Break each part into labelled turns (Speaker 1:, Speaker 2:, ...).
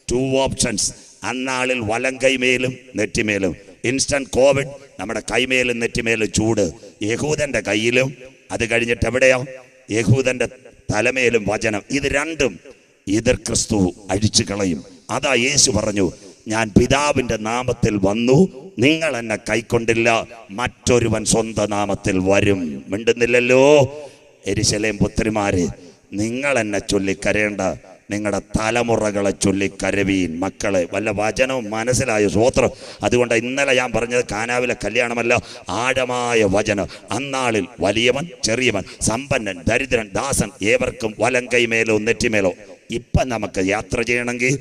Speaker 1: 2 options. അന്നാളിൽ വലം കൈമേലും നെറ്റിമേലും. Instant Covid, നമ്മുടെ കൈമേലും നെറ്റിമേലും ചൂട്. യഹൂദന്റെ കയ്യിലും, അത് കഴിഞ്ഞിട്ട് എവിടെയോ യഹൂദന്റെ തലമേലും വചനം. ഇത് രണ്ടും എതിർ ക്രിസ്തു അഴിച്ചു കളയും. അതാ യേശു പറഞ്ഞു, ഞാൻ പിതാവിൻ്റെ നാമത്തിൽ വന്നു, നിങ്ങൾ എന്നെ കൈക്കൊണ്ടില്ല, മറ്റൊരുവൻ സ്വന്തം നാമത്തിൽ വരും. മിണ്ടുന്നില്ലല്ലോ. യെരൂശലേം പുത്രിമാരെ, നിങ്ങൾ എന്നെ ചൊല്ലിക്കരയേണ്ട, നിങ്ങളുടെ തലമുറകളെ ചൊല്ലിക്കരവീൻ. മക്കളെ, വല്ല വചനവും മനസ്സിലായോ? സ്വോത്രം. അതുകൊണ്ട് ഇന്നലെ ഞാൻ പറഞ്ഞത് കാനാവിലെ കല്യാണമല്ല, ആഴമായ വചനം. അന്നാളിൽ വലിയവൻ ചെറിയവൻ, സമ്പന്നൻ ദരിദ്രൻ ദാസൻ, ഏവർക്കും വലം കൈമേലോ നെറ്റിമേലോ. ഇപ്പം നമുക്ക് യാത്ര ചെയ്യണമെങ്കിൽ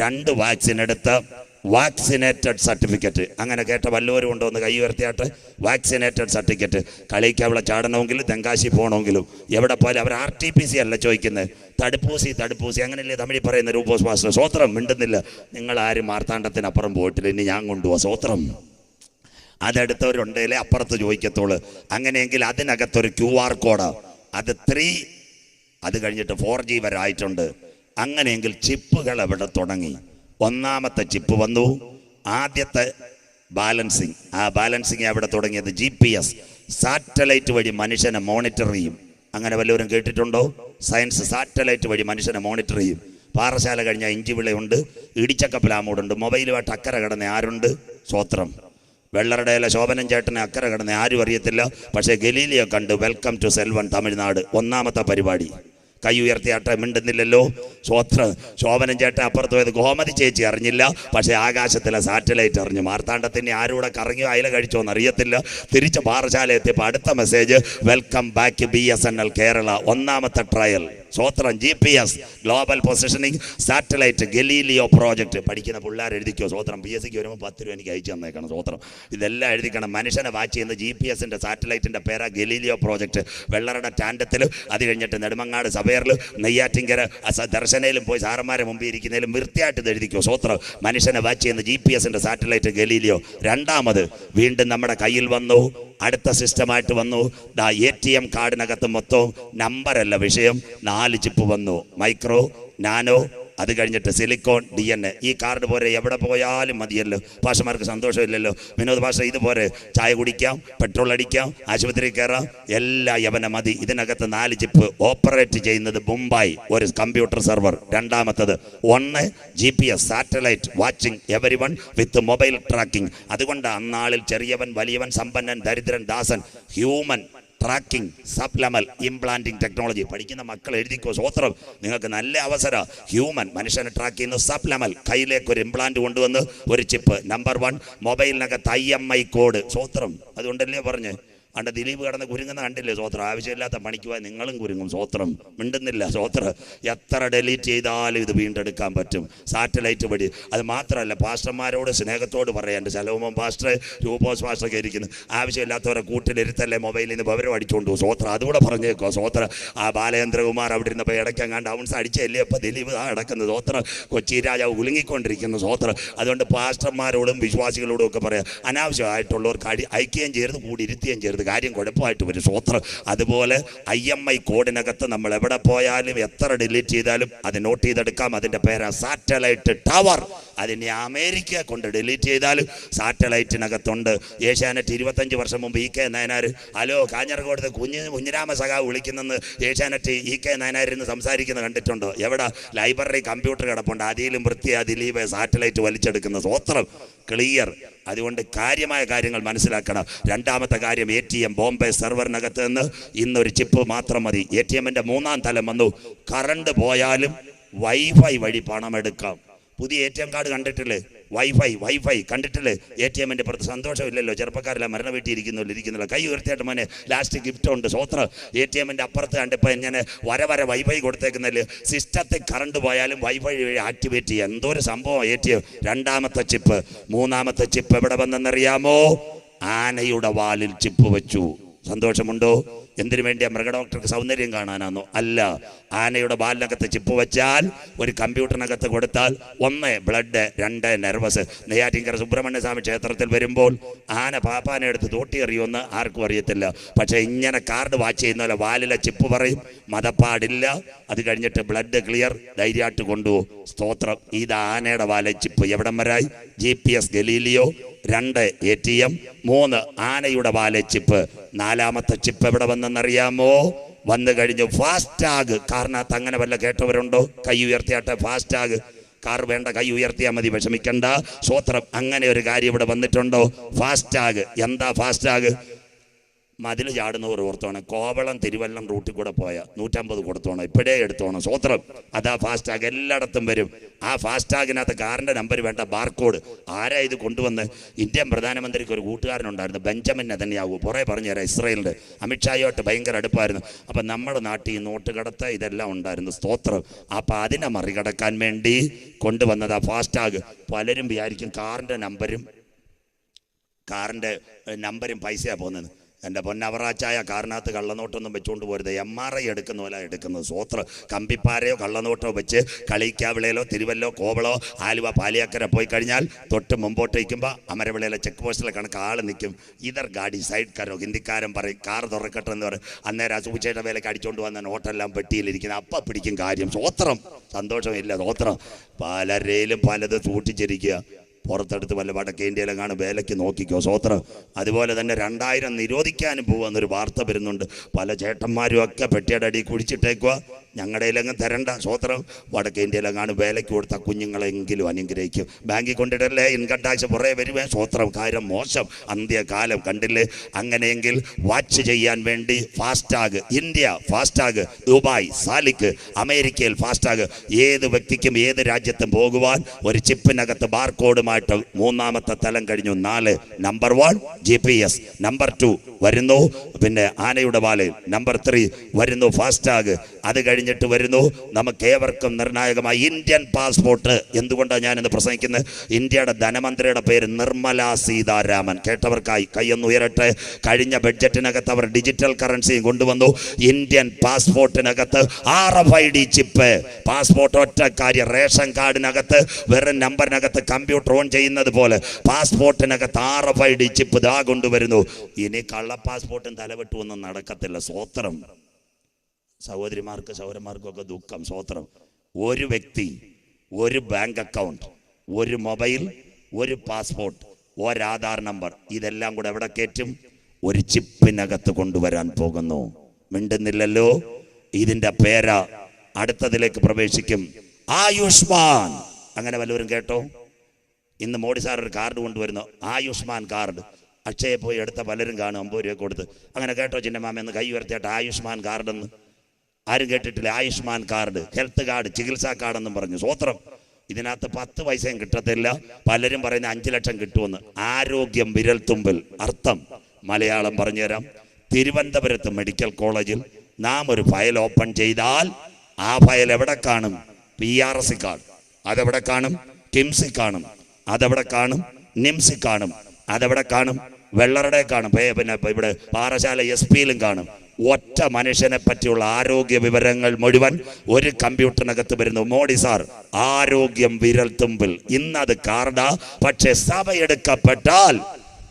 Speaker 1: 2 വാക്സിൻ എടുത്ത് വാക്സിനേറ്റഡ് സർട്ടിഫിക്കറ്റ്. അങ്ങനെ കേട്ട വല്ലവരും ഉണ്ടോ? ഒന്ന് കൈ ഉയർത്തിയാട്ട്. Vaccinated certificate. കളിക്ക് അവിടെ ചാടണമെങ്കിലും തെങ്കാശി പോകണമെങ്കിലും എവിടെ പോയാലും അവർ RTPC അല്ല ചോദിക്കുന്നത്, തടുപ്പൂസി അങ്ങനെയല്ലേ തമിഴിൽ പറയുന്ന രൂപോസ് മാസ്റ്റർ. സ്വോത്രം. മിണ്ടുന്നില്ല. നിങ്ങളാരും മാർത്താണ്ഡത്തിനപ്പുറം പോയിട്ടില്ല, ഇനി ഞാൻ കൊണ്ടുപോവാ. സ്വോത്രം. അതെടുത്തവരുണ്ടെങ്കിലേ അപ്പുറത്ത് ചോദിക്കത്തുള്ളൂ. അങ്ങനെയെങ്കിൽ അതിനകത്തൊരു QR കോഡാ. അത് 3, അത് കഴിഞ്ഞിട്ട് 4G വരെ ആയിട്ടുണ്ട്. അങ്ങനെയെങ്കിൽ ചിപ്പുകൾ എവിടെ തുടങ്ങി? 1ാമത്തെ ചിപ്പ് വന്നു. ആദ്യത്തെ ബാലൻസിങ്. ആ ബാലൻസിങ് എവിടെ തുടങ്ങിയത്? GPS, സാറ്റലൈറ്റ് വഴി മനുഷ്യനെ മോണിറ്റർ ചെയ്യും. അങ്ങനെ വല്ലവരും കേട്ടിട്ടുണ്ടോ? സയൻസ് സാറ്റലൈറ്റ് വഴി മനുഷ്യനെ മോണിറ്റർ ചെയ്യും. പാറശാല കഴിഞ്ഞാൽ ഇഞ്ചിവിളയുണ്ട്, ഇടിച്ചക്കപ്പലാമൂടുണ്ട്. മൊബൈലുമായിട്ട് അക്കരെ കിടന്ന ആരുണ്ട്? സ്വോത്രം. വെള്ളറടയിലെ ശോഭനം ചേട്ടനെ അക്കരെ കിടന്ന ആരും അറിയത്തില്ല. പക്ഷേ ഗലീലിയോ കണ്ട് വെൽക്കം ടു സെൽവൻ തമിഴ്നാട്. 1ാമത്തെ പരിപാടി. കൈ ഉയർത്തിയാട്ടെ. മിണ്ടുന്നില്ലല്ലോ. സ്വോത്രം. ശോഭനം ചേട്ടൻ അപ്പുറത്ത് പോയത് ഗോമതി ചേച്ചി അറിഞ്ഞില്ല, പക്ഷേ ആകാശത്തിലെ സാറ്റലൈറ്റ് അറിഞ്ഞു. മാർത്താണ്ഡത്തിന് ആരൂടെ കറങ്ങിയോ അയില കഴിച്ചോന്ന് അറിയത്തില്ല. തിരിച്ച് പാറശാല എത്തിയപ്പോൾ അടുത്ത message, welcome back BSNL Kerala. 1ാമത്തെ ട്രയൽ. സ്വോത്രം. GPS, global positioning satellite, Galileo project. പഠിക്കുന്ന പിള്ളേർ എഴുതിക്കോ. സ്വോത്രം. PSCക്ക് വരുമ്പോൾ 10 രൂപ എനിക്ക് അയച്ചു തന്നേക്കണം. സ്വോത്രം. ഇതെല്ലാം എഴുതിക്കണം. മനുഷ്യനെ വാച്ച് ചെയ്യുന്ന GPS-ൻ്റെ സാറ്റലൈറ്റിൻ്റെ പേരാ ഗലീലിയോ പ്രോജക്റ്റ്. വെള്ളറയുടെ ടാൻഡത്തിൽ, അത് കഴിഞ്ഞിട്ട് നെടുമങ്ങാട് സഭയറിൽ, നെയ്യാറ്റിങ്കര ദർശനയിലും പോയി സാറന്മാരെ മുമ്പിൽ ഇരിക്കുന്നതിലും വൃത്തിയായിട്ട് ഇത് എഴുതിക്കോ. സ്വോത്രം. മനുഷ്യനെ വാച്ച് ചെയ്യുന്ന GPS-ൻ്റെ സാറ്റലൈറ്റ് ഗലീലിയോ. 2ാമത് വീണ്ടും നമ്മുടെ കയ്യിൽ വന്നു. അടുത്ത സിസ്റ്റമായിട്ട് വന്നു. ATM കാർഡിനകത്ത് മൊത്തം നമ്പറല്ല വിഷയം, 4 ചിപ്പ് വന്നു. മൈക്രോ, നാനോ, അത് കഴിഞ്ഞിട്ട് സിലിക്കോൺ, DNA. ഈ കാർഡ് പോരെ, എവിടെ പോയാലും മതിയല്ലോ. ഭാഷമാർക്ക് സന്തോഷമില്ലല്ലോ. വിനോദ് ഭാഷ ഇതുപോലെ ചായ കുടിക്കാം, പെട്രോൾ അടിക്കാം, ആശുപത്രി കയറാം, എല്ലാം യവന മതി. ഇതിനകത്ത് 4 ചിപ്പ്. ഓപ്പറേറ്റ് ചെയ്യുന്നത് മുംബൈ, ഒരു കമ്പ്യൂട്ടർ സെർവർ. 2ാമത്തത് 1 GPS, satellite watching every one with mobile tracking. അതുകൊണ്ട് അന്നാളിൽ ചെറിയവൻ വലിയവൻ, സമ്പന്നൻ ദരിദ്രൻ ദാസൻ, human tracking, subdermal implanting technology. പഠിക്കുന്ന മക്കൾ എഴുതിക്കോ. സ്വോത്രം. നിങ്ങൾക്ക് നല്ല അവസരം. ഹ്യൂമൻ, മനുഷ്യനെ ട്രാക്ക് ചെയ്യുന്നു. സപ്ലമൽ, കയ്യിലേക്ക് ഒരു ഇംപ്ലാന്റ് കൊണ്ടുവന്ന് ഒരു ചിപ്പ്. Number 1, മൊബൈലിനകത്ത് IMI code. സ്വോത്രം. അതുകൊണ്ടല്ലേ പറഞ്ഞ് അണ്ട ദിലീപ് കിടന്ന് കുരുങ്ങുന്ന കണ്ടില്ലേ? സ്വോത്രം. ആവശ്യമില്ലാത്ത പണിക്ക് പോയാൽ നിങ്ങളും കുരുങ്ങും. സ്വോത്രം. മിണ്ടുന്നില്ല. സ്വോത്രം. എത്ര ഡിലീറ്റ് ചെയ്താലും ഇത് വീണ്ടെടുക്കാൻ പറ്റും സാറ്റലൈറ്റ് വഴി. അത് മാത്രമല്ല, പാസ്റ്റർമാരോട് സ്നേഹത്തോട് പറയാൻ, ശലോമോൻ പാസ്റ്റർ, രൂപോസ് പാസ്റ്ററൊക്കെ ഇരിക്കുന്നു. ആവശ്യമില്ലാത്തവരെ കൂട്ടിലിരുത്തല്ലേ മൊബൈലിൽ നിന്ന് വിവരം അടിച്ചുകൊണ്ടു. സ്വോത്രം. അതുകൂടെ പറഞ്ഞേക്കോ. സ്വോത്രം. ആ ബാലചന്ദ്രകുമാർ അവിടെ ഇരുന്നപ്പോൾ ഇടയ്ക്കെങ്ങാണ്ട് ഡൗൺസ് അടിച്ചല്ലേ അപ്പോൾ ദിലീപ് കിടക്കുന്നത്. സ്വോത്രം. കൊച്ചി രാജാവ് കുലുങ്ങിക്കൊണ്ടിരിക്കുന്നു. സ്വോത്രം. അതുകൊണ്ട് പാസ്റ്റർമാരോടും വിശ്വാസികളോടും ഒക്കെ പറയാം, അനാവശ്യമായിട്ടുള്ളവർക്ക് ഐക്യം ചേർന്ന് കൂടി ഇരുത്തിയും ചേർന്ന് കാര്യം കുഴപ്പമായിട്ട് വരും. സ്വോത്രം. അതുപോലെ IMI കോഡിനകത്ത് നമ്മൾ എവിടെ പോയാലും എത്ര ഡിലീറ്റ് ചെയ്താലും അത് നോട്ട് ചെയ്തെടുക്കാം. അതിൻ്റെ പേരാ സാറ്റലൈറ്റ് ടവർ. അതിനെ അമേരിക്ക കൊണ്ട് ഡിലീറ്റ് ചെയ്താലും സാറ്റലൈറ്റിനകത്തുണ്ട്. ഏഷ്യാനെറ്റ് 25 വർഷം മുമ്പ് EK നായനാർ, ഹലോ കാഞ്ഞിരക്കോട് കുഞ്ഞിരാമ സഖാവ് വിളിക്കുന്നെന്ന് ഏഷ്യാനെറ്റ് EK നായനാർ ഇന്ന് സംസാരിക്കുന്നത് കണ്ടിട്ടുണ്ടോ? എവിടെ? ലൈബ്രറി കമ്പ്യൂട്ടർ കിടപ്പുണ്ട്. അതിലും വൃത്തിയാ ദിലീപ് സാറ്റലൈറ്റ് വലിച്ചെടുക്കുന്ന. സ്വോത്രം. ക്ലിയർ. അതുകൊണ്ട് കാര്യമായ കാര്യങ്ങൾ മനസ്സിലാക്കണം. 2ാമത്തെ കാര്യം, ATM ബോംബെ സെർവറിനകത്ത് നിന്ന് ഇന്നൊരു ചിപ്പ് മാത്രം മതി. ATM-ൻ്റെ 3ാം തലം വന്നു. കറണ്ട് പോയാലും വൈഫൈ വഴി പണം എടുക്കാം. പുതിയ ATM കാർഡ് കണ്ടിട്ടില്ലേ? വൈഫൈ കണ്ടിട്ടില്ലേ? ATM-ൻ്റെ പുറത്ത് സന്തോഷമില്ലല്ലോ. ചെറുപ്പക്കാരെല്ലാം മരണ വീട്ടിൽ ഇരിക്കുന്നില്ല. കൈ ഉയർത്തിയായിട്ട് മോനെ, ലാസ്റ്റ് ഗിഫ്റ്റ് ഉണ്ട്. സ്വോത്രം. ATM-ൻ്റെ അപ്പുറത്ത് കണ്ടിപ്പോൾ ഇങ്ങനെ വര വൈഫൈ കൊടുത്തേക്കുന്നല്ലേ. സിസ്റ്റത്തിൽ കറണ്ട് പോയാലും വൈഫൈ വഴി ആക്ടിവേറ്റ് ചെയ്യുക. എന്തോ ഒരു സംഭവം ATM. 2ാമത്തെ ചിപ്പ്. 3ാമത്തെ ചിപ്പ് എവിടെ വന്നെന്നറിയാമോ? ആനയുടെ വാലിൽ ചിപ്പ് വെച്ചു. സന്തോഷമുണ്ടോ? എന്തിനു വേണ്ടിയാ? മൃഗഡോക്ടർക്ക് സൗന്ദര്യം കാണാനാണോ? അല്ല. ആനയുടെ വാലിനകത്ത് ചിപ്പ് വെച്ചാൽ, ഒരു കമ്പ്യൂട്ടറിനകത്ത് കൊടുത്താൽ, 1 ബ്ലഡ്, 2 നെർവസ്. നെയ്യാറ്റിൻകര സുബ്രഹ്മണ്യ സ്വാമി ക്ഷേത്രത്തിൽ വരുമ്പോൾ ആന പാപ്പാനെ എടുത്ത് തോട്ടി എറിയുമെന്ന് ആർക്കും അറിയത്തില്ല. പക്ഷെ ഇങ്ങനെ കാർഡ് വാച്ച് ചെയ്യുന്ന പോലെ വാലിലെ ചിപ്പ് പറയും, മതപ്പാടില്ല. അത് കഴിഞ്ഞിട്ട് ബ്ലഡ് ക്ലിയർ, ധൈര്യമായിട്ട് കൊണ്ടുപോകും. സ്തോത്രം. ഇത് ആനയുടെ വാലെ ചിപ്പ്. എവിടം വരായി? GPS Galileo. 2 ATM. 3 ആനയുടെ വാലെ ചിപ്പ്. 4ാമത്തെ ചിപ്പ് എവിടെ വന്നെന്നറിയാമോ? വന്നു കഴിഞ്ഞു ഫാസ്ടാഗ്. കാറിനകത്ത് അങ്ങനെ വല്ല കേട്ടവരുണ്ടോ? കൈ ഉയർത്തിയാട്ടെ. ഫാസ്ടാഗ്. കാർ വേണ്ട, കൈ ഉയർത്തിയാൽ മതി, വിഷമിക്കണ്ട. സ്വോത്രം. അങ്ങനെ ഒരു കാര്യം ഇവിടെ വന്നിട്ടുണ്ടോ? ഫാസ്ടാഗ്. എന്താ ഫാസ്ടാഗ്? മതിൽ ചാടുന്നവർ ഓർത്തോണം. കോവളം തിരുവല്ലം റൂട്ടിൽ കൂടെ പോയാൽ 150 കൊടുത്തോണം, ഇപ്പോഴേ എടുത്തോണം. സ്വോത്രം. അതാ ഫാസ്ടാഗ്. എല്ലായിടത്തും വരും. ആ ഫാസ്ടാഗിനകത്ത് കാറിൻ്റെ നമ്പർ വേണ്ട, ബാർകോഡ്. ആരാ ഇത് കൊണ്ടുവന്ന്? ഇന്ത്യൻ പ്രധാനമന്ത്രിക്ക് ഒരു കൂട്ടുകാരനുണ്ടായിരുന്നു, ബെഞ്ചമിൻ നെതന്യാഹു. പുറേ പറഞ്ഞുതരാം. ഇസ്രയേലിൻ്റെ അമിത്ഷായുമായിട്ട് ഭയങ്കര അടുപ്പായിരുന്നു. അപ്പം നമ്മുടെ നാട്ടിൽ നോട്ട് കടത്ത് ഇതെല്ലാം ഉണ്ടായിരുന്നു. സ്തോത്രം. അപ്പം അതിനെ മറികടക്കാൻ വേണ്ടി കൊണ്ടുവന്നതാ ഫാസ്ടാഗ്. പലരും വിചാരിക്കും കാറിൻ്റെ നമ്പരും പൈസയാണ് പോകുന്നത്. എൻ്റെ പൊന്നവറാച്ചായ, കാറിനകത്ത് കള്ളനോട്ടൊന്നും വെച്ചുകൊണ്ട് പോരുത്. MRI എടുക്കുന്ന പോലെ എടുക്കുന്നത്. സ്വോത്രം. കമ്പിപ്പാരയോ കള്ളനോട്ടോ വെച്ച് കളിക്കാവിളയിലോ തിരുവല്ലോ കോവളോ ആലുവ പാലിയാക്കര പോയി കഴിഞ്ഞാൽ തൊട്ട് മുമ്പോട്ട് വയ്ക്കുമ്പോൾ അമരവിളയിലെ ചെക്ക് പോസ്റ്റിലെ കണക്ക് ആൾ നിൽക്കും. ഇതർ ഗാഡി സൈഡ് കാരോ, ഹിന്ദിക്കാരൻ പറയും കാർ തുറക്കട്ടെ എന്ന് പറയും. അന്നേരം ആ സൂചിയുടെ വേലയ്ക്ക് അടിച്ചുകൊണ്ട് വന്ന നോട്ടെല്ലാം പെട്ടിയിലിരിക്കുന്നത്. അപ്പം പിടിക്കും കാര്യം. സ്വോത്രം. സന്തോഷമില്ല. സ്വോത്രം. പലരേലും പലത് സൂക്ഷിച്ചിരിക്കുക. പുറത്തെടുത്ത് വല്ല വടക്കേ ഇന്ത്യയിലും കാണും വേലയ്ക്ക് നോക്കിക്കോ. സ്വോത്രം. അതുപോലെ തന്നെ 2000 നിരോധിക്കാനും പോകുന്നൊരു വാർത്ത വരുന്നുണ്ട്. പല ചേട്ടന്മാരും ഒക്കെ പെട്ടിയുടെ അടി കുടിച്ചിട്ടേക്കുക. ഞങ്ങളുടെ ഇലങ്ങ് തരണ്ട. സ്വോത്രം. വടക്കേ ഇന്ത്യയിലും കാണും വേലയ്ക്ക് കൊടുത്ത കുഞ്ഞുങ്ങളെങ്കിലും അനുഗ്രഹിക്കും. ബാങ്കിൽ കൊണ്ടിടല്ലേ, ഇൻകം ടാക്സ് പുറകെ വരുവേ. സ്വോത്രം. കാര്യം മോശം. അന്ത്യകാലം കണ്ടില്ലേ? അങ്ങനെയെങ്കിൽ വാച്ച് ചെയ്യാൻ വേണ്ടി ഫാസ്ടാഗ്. ഇന്ത്യ ഫാസ്ടാഗ്, ദുബായ് സാലിക്ക്, അമേരിക്കയിൽ ഫാസ്ടാഗ്. ഏത് വ്യക്തിക്കും ഏത് രാജ്യത്തും പോകുവാൻ ഒരു ചിപ്പിനകത്ത് ബാർകോഡുമായിട്ട് 3ാമത്തെ തലം കഴിഞ്ഞു. 4 നമ്പർ 1 GPS. നമ്പർ 2 വരുന്നു പിന്നെ ആനയുടെ വാല്. നമ്പർ 3 വരുന്നു ഫാസ്ടാഗ്. അത് കഴിഞ്ഞിട്ട് വരുന്നു നമുക്കേവർക്കും നിർണായകമായ ഇന്ത്യൻ പാസ്പോർട്ട്. എന്തുകൊണ്ടാണ് ഞാനിന്ന് പ്രസംഗിക്കുന്നത്? ഇന്ത്യയുടെ ധനമന്ത്രിയുടെ പേര് നിർമ്മല സീതാരാമൻ. കേട്ടവർക്കായി കൈയൊന്ന് ഉയരട്ടെ. കഴിഞ്ഞ ബഡ്ജറ്റിനകത്ത് അവർ ഡിജിറ്റൽ കറൻസിയും കൊണ്ടുവന്നു. ഇന്ത്യൻ പാസ്പോർട്ടിനകത്ത് RFID ചിപ്പ്. പാസ്പോർട്ട് ഒറ്റ കാര്യം. റേഷൻ കാർഡിനകത്ത് വെറും നമ്പറിനകത്ത് കമ്പ്യൂട്ടർ ഓൺ ചെയ്യുന്നത് പോലെ പാസ്പോർട്ടിനകത്ത് RFID ചിപ്പ് ദാ കൊണ്ടുവരുന്നു. ഇനി കള്ള പാസ്പോർട്ടും തലവെട്ടുമൊന്നും നടക്കത്തില്ല. സ്വോത്രം. സഹോദരിമാർക്ക് സഹോദരന്മാർക്കും ഒക്കെ ദുഃഖം. സ്വോത്രം. ഒരു വ്യക്തി, ഒരു ബാങ്ക് അക്കൗണ്ട്, ഒരു മൊബൈൽ, ഒരു പാസ്പോർട്ട്, ഒരു ആധാർ നമ്പർ, ഇതെല്ലാം കൂടെ എവിടെ കയറ്റും? ഒരു ചിപ്പിനകത്ത് കൊണ്ടുവരാൻ പോകുന്നു. മിണ്ടുന്നില്ലല്ലോ. ഇതിൻ്റെ പേരാ അടുത്തതിലേക്ക് പ്രവേശിക്കും. ആയുഷ്മാൻ. അങ്ങനെ വല്ലവരും കേട്ടോ? ഇന്ന് മോഡി സാർ ഒരു കാർഡ് കൊണ്ടുവരുന്നു, ആയുഷ്മാൻ കാർഡ്. അക്ഷയെ പോയി എടുത്ത പലരും കാണും 50 രൂപ കൊടുത്ത്. അങ്ങനെ കേട്ടോ ചിന്നമാമെന്ന് കൈ ഉയർത്തിയിട്ട് ആയുഷ്മാൻ കാർഡെന്ന്? ആരും കേട്ടിട്ടില്ല. ആയുഷ്മാൻ കാർഡ്, ഹെൽത്ത് കാർഡ്, ചികിത്സാ കാർഡെന്നും പറഞ്ഞു. സ്വോത്രം. ഇതിനകത്ത് 10 പൈസയും കിട്ടത്തില്ല. പലരും പറയുന്ന 5 ലക്ഷം കിട്ടുമെന്ന്. ആരോഗ്യം വിരൽത്തുമ്പിൽ. അർത്ഥം മലയാളം പറഞ്ഞുതരാം. തിരുവനന്തപുരത്ത് മെഡിക്കൽ കോളേജിൽ നാം ഒരു ഫയൽ ഓപ്പൺ ചെയ്താൽ ആ ഫയൽ എവിടെ കാണും? PRC card. അതെവിടെ കാണും? കിംസി കാണും. അതെവിടെ കാണും? നിംസി കാണും. അതെവിടെ കാണും? വെള്ളറുടെ കാണും. പിന്നെ ഇവിടെ പാറശാല SP-യിലും കാണും. ഒറ്റ മനുഷ്യനെ പറ്റിയുള്ള ആരോഗ്യ വിവരങ്ങൾ മുഴുവൻ ഒരു കമ്പ്യൂട്ടറിനകത്ത് വരുന്നു. മോഡി സാർ ആരോഗ്യം വിരൽത്തുമ്പിൽ. ഇന്നത് കാർഡാ. പക്ഷെ സഭയെടുക്കപ്പെട്ടാൽ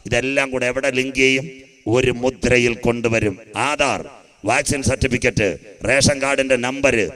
Speaker 1: ഇതെല്ലാം കൂടെ എവിടെ ലിങ്ക് ചെയ്യും? ഒരു മുദ്രയിൽ കൊണ്ടുവരും. ആധാർ, വാക്സിൻ സർട്ടിഫിക്കറ്റ്, റേഷൻ കാർഡിന്റെ നമ്പര്,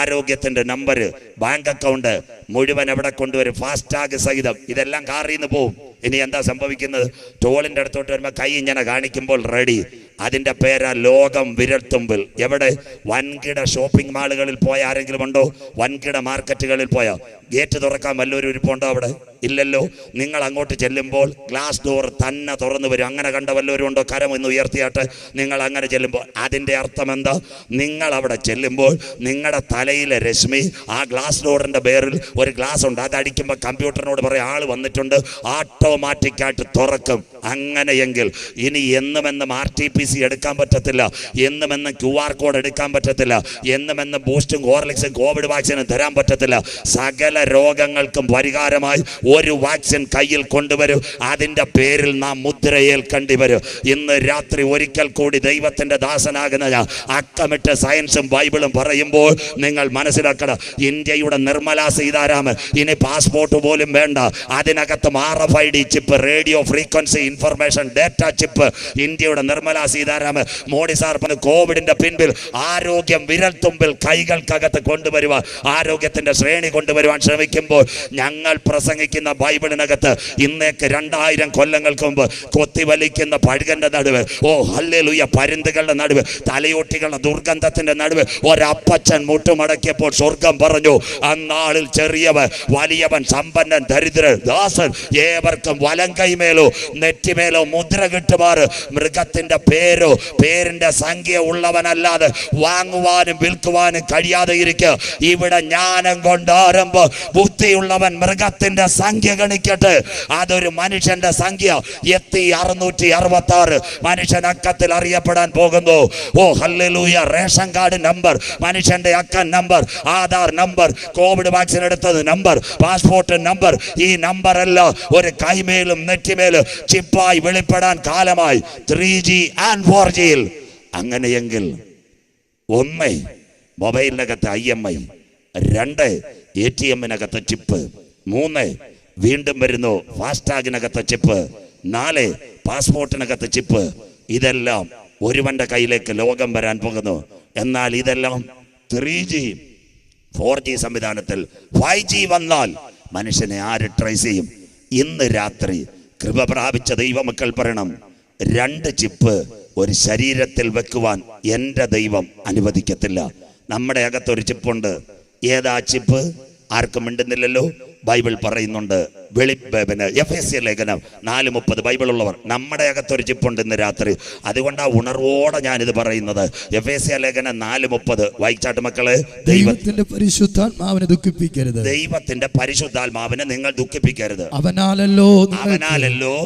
Speaker 1: ആരോഗ്യത്തിന്റെ നമ്പര്, ബാങ്ക് അക്കൗണ്ട് മുഴുവൻ എവിടെ കൊണ്ടുവരും? ഫാസ്ടാഗ് സഹിതം. ഇതെല്ലാം കാറിൽ നിന്ന് പോവും. ഇനി എന്താ സംഭവിക്കുന്നത്? ടോളിന്റെ അടുത്തോട്ട് വരുമ്പോൾ കൈ ഇങ്ങനെ കാണിക്കുമ്പോൾ റെഡി. അതിന്റെ പേരാ ലോകം വിരൽത്തുമ്പിൽ. എവിടെ? വൻകിട ഷോപ്പിംഗ് മാളുകളിൽ പോയ ആരെങ്കിലും ഉണ്ടോ? വൻകിട മാർക്കറ്റുകളിൽ പോയോ? ഗേറ്റ് തുറക്കാൻ വല്ലൊരു ഇരിപ്പുണ്ടോ അവിടെ? ഇല്ലല്ലോ. നിങ്ങൾ അങ്ങോട്ട് ചെല്ലുമ്പോൾ ഗ്ലാസ് ഡോർ തന്നെ തുറന്നു വരും. അങ്ങനെ കണ്ട വല്ലവരും ഉണ്ടോ? കരം ഒന്ന് ഉയർത്തിയാട്ടെ. നിങ്ങൾ അങ്ങനെ ചെല്ലുമ്പോൾ അതിൻ്റെ അർത്ഥം എന്താ? നിങ്ങൾ അവിടെ ചെല്ലുമ്പോൾ നിങ്ങളുടെ തലയിലെ രശ്മി ആ ഗ്ലാസ് ഡോറിന്റെ പേരിൽ ഒരു ഗ്ലാസ് ഉണ്ട്. അതടിക്കുമ്പോൾ കമ്പ്യൂട്ടറിനോട് പറയും ആൾ വന്നിട്ടുണ്ട്, ഓട്ടോമാറ്റിക്കായിട്ട് തുറക്കും. അങ്ങനെയെങ്കിൽ ഇനി എന്നുമെന്നും RTP RBC എടുക്കാൻ പറ്റത്തില്ല, എന്നുമെന്ന് QR കോഡ് എടുക്കാൻ പറ്റത്തില്ല, എന്നുമെന്ന് ബൂസ്റ്റും ഹോർലിക്സും കോവിഡ് വാക്സിനും തരാൻ പറ്റത്തില്ല. സകല രോഗങ്ങൾക്കും പരിഹാരമായി ഒരു വാക്സിൻ കയ്യിൽ കൊണ്ടുവരും. അതിൻ്റെ പേരിൽ നാം മുദ്രയേൽക്കേണ്ടി വരും. ഇന്ന് രാത്രി ഒരിക്കൽ കൂടി ദൈവത്തിൻ്റെ ദാസനാകുന്ന ഞാൻ അക്കമിട്ട് സയൻസും ബൈബിളും പറയുമ്പോൾ നിങ്ങൾ മനസ്സിലാക്കണം, ഇന്ത്യയുടെ നിർമ്മല സീതാരാമൻ ഇനി പാസ്പോർട്ട് പോലും വേണ്ട, അതിനകത്ത് RFID chip, radio frequency information data chip, ഇന്ത്യയുടെ നിർമ്മല സീതാരാമൻ മോഡി സാർ കോവിഡിന്റെ പിൻപിൽ ആരോഗ്യം വിരൽത്തുമ്പിൽ കൈകൾക്കകത്ത് കൊണ്ടുവരുവാൻ, ആരോഗ്യത്തിന്റെ ശ്രേണി കൊണ്ടുവരുവാൻ ശ്രമിക്കുമ്പോൾ ഞങ്ങൾ പ്രസംഗിക്കുന്ന ബൈബിളിനകത്ത് ഇന്നേക്ക് 2000 കൊല്ലങ്ങൾക്ക് മുമ്പ് കൊത്തിവലിക്കുന്ന പഴുകന്റെ നടുവ്, ഓ ഹല്ലേലൂയ, പരുന്തുകളുടെ നടുവ്, തലയോട്ടികളുടെ ദുർഗന്ധത്തിന്റെ നടുവ് ഒരപ്പച്ചൻ മുട്ടുമടക്കിയപ്പോൾ സ്വർഗം പറഞ്ഞു, അന്നാളിൽ ചെറിയവൻ വലിയവൻ, സമ്പന്നൻ ദരിദ്രൻ ദാസൻ ഏവർക്കും വലം കൈമേലോ നെറ്റിമേലോ മുദ്ര കിട്ടുമാറ് മൃഗത്തിന്റെ പേരോ പേരിന്റെ സംഖ്യ ഉള്ളവനല്ലാതെ വാങ്ങുവാനും വിൽക്കുവാനും കഴിയാതെ ഇരിക്കുക. ഇവിടെ ജ്ഞാനം കൊണ്ടാരംഭം ബുദ്ധിയുള്ളവൻ മൃഗത്തിന്റെ സംഖ്യ ഗണിക്കട്ടെ. അതൊരു മനുഷ്യന്റെ സംഖ്യ എത്തി 666. മനുഷ്യൻ അക്കത്തിൽ അറിയപ്പെടാൻ പോകുന്നു. Oh hallelujah. Ration card number, മനുഷ്യന്റെ അക്കൻ number, Aadhaar number, Covid vaccine എടുത്തത് നമ്പർ, പാസ്പോർട്ട് നമ്പർ, ഈ നമ്പർ എല്ലാം ഒരു കൈമേലും നെറ്റിമേലും ചിപ്പായി വെളിപ്പെടാൻ കാലമായി 3G and 4G-യിൽ. അങ്ങനെയെങ്കിൽ 1 മൊബൈലിനകത്ത് IMI, 2 ATM-നകത്ത് ചിപ്പ്, 3 വീണ്ടും വരുന്നു ഫാസ്ടാഗിനകത്ത് ചിപ്പ്, 4 പാസ്പോർട്ടിനകത്ത് ചിപ്പ്. ഇതെല്ലാം ഒരുവന്റെ കയ്യിലേക്ക് ലോകം വരാൻ പോകുന്നു. എന്നാൽ ഇതെല്ലാം 3G 4G സംവിധാനത്തിൽ 5G വന്നാൽ മനുഷ്യനെ ആര് ട്രേസ് ചെയ്യും? ഇന്ന് രാത്രി കൃപ പ്രാപിച്ച ദൈവമക്കൾ പറയണം, 2 ചിപ്പ് ഒരു ശരീരത്തിൽ വെക്കുവാൻ എൻ്റെ ദൈവം അനുവദിക്കത്തില്ല. നമ്മുടെ അകത്തൊരു ചിപ്പുണ്ട്. ഏതാ ചിപ്പ്? ആർക്കും മിണ്ടുന്നില്ലല്ലോ. ബൈബിൾ പറയുന്നുണ്ട്, എഫേസ്യ ലേഖനം 4:30 ബൈബിൾ ഉള്ളവർ, നമ്മുടെ അകത്തൊരു ചിപ്പുണ്ട് ഇന്ന് രാത്രി. അതുകൊണ്ടാ ഉണർവോടെ ഞാനിത് പറയുന്നത്. എഫേസ്യ ലേഖനം 4:30 വായിച്ചാട്ട് മക്കളെ.
Speaker 2: ദൈവത്തിന്റെ പരിശുദ്ധാത്മാവിനെ ദുഃഖിപ്പിക്കരുത്.
Speaker 1: ദൈവത്തിന്റെ പരിശുദ്ധാത്മാവിനെ നിങ്ങൾ ദുഃഖിപ്പിക്കരുത്.
Speaker 2: അവനാലല്ലോ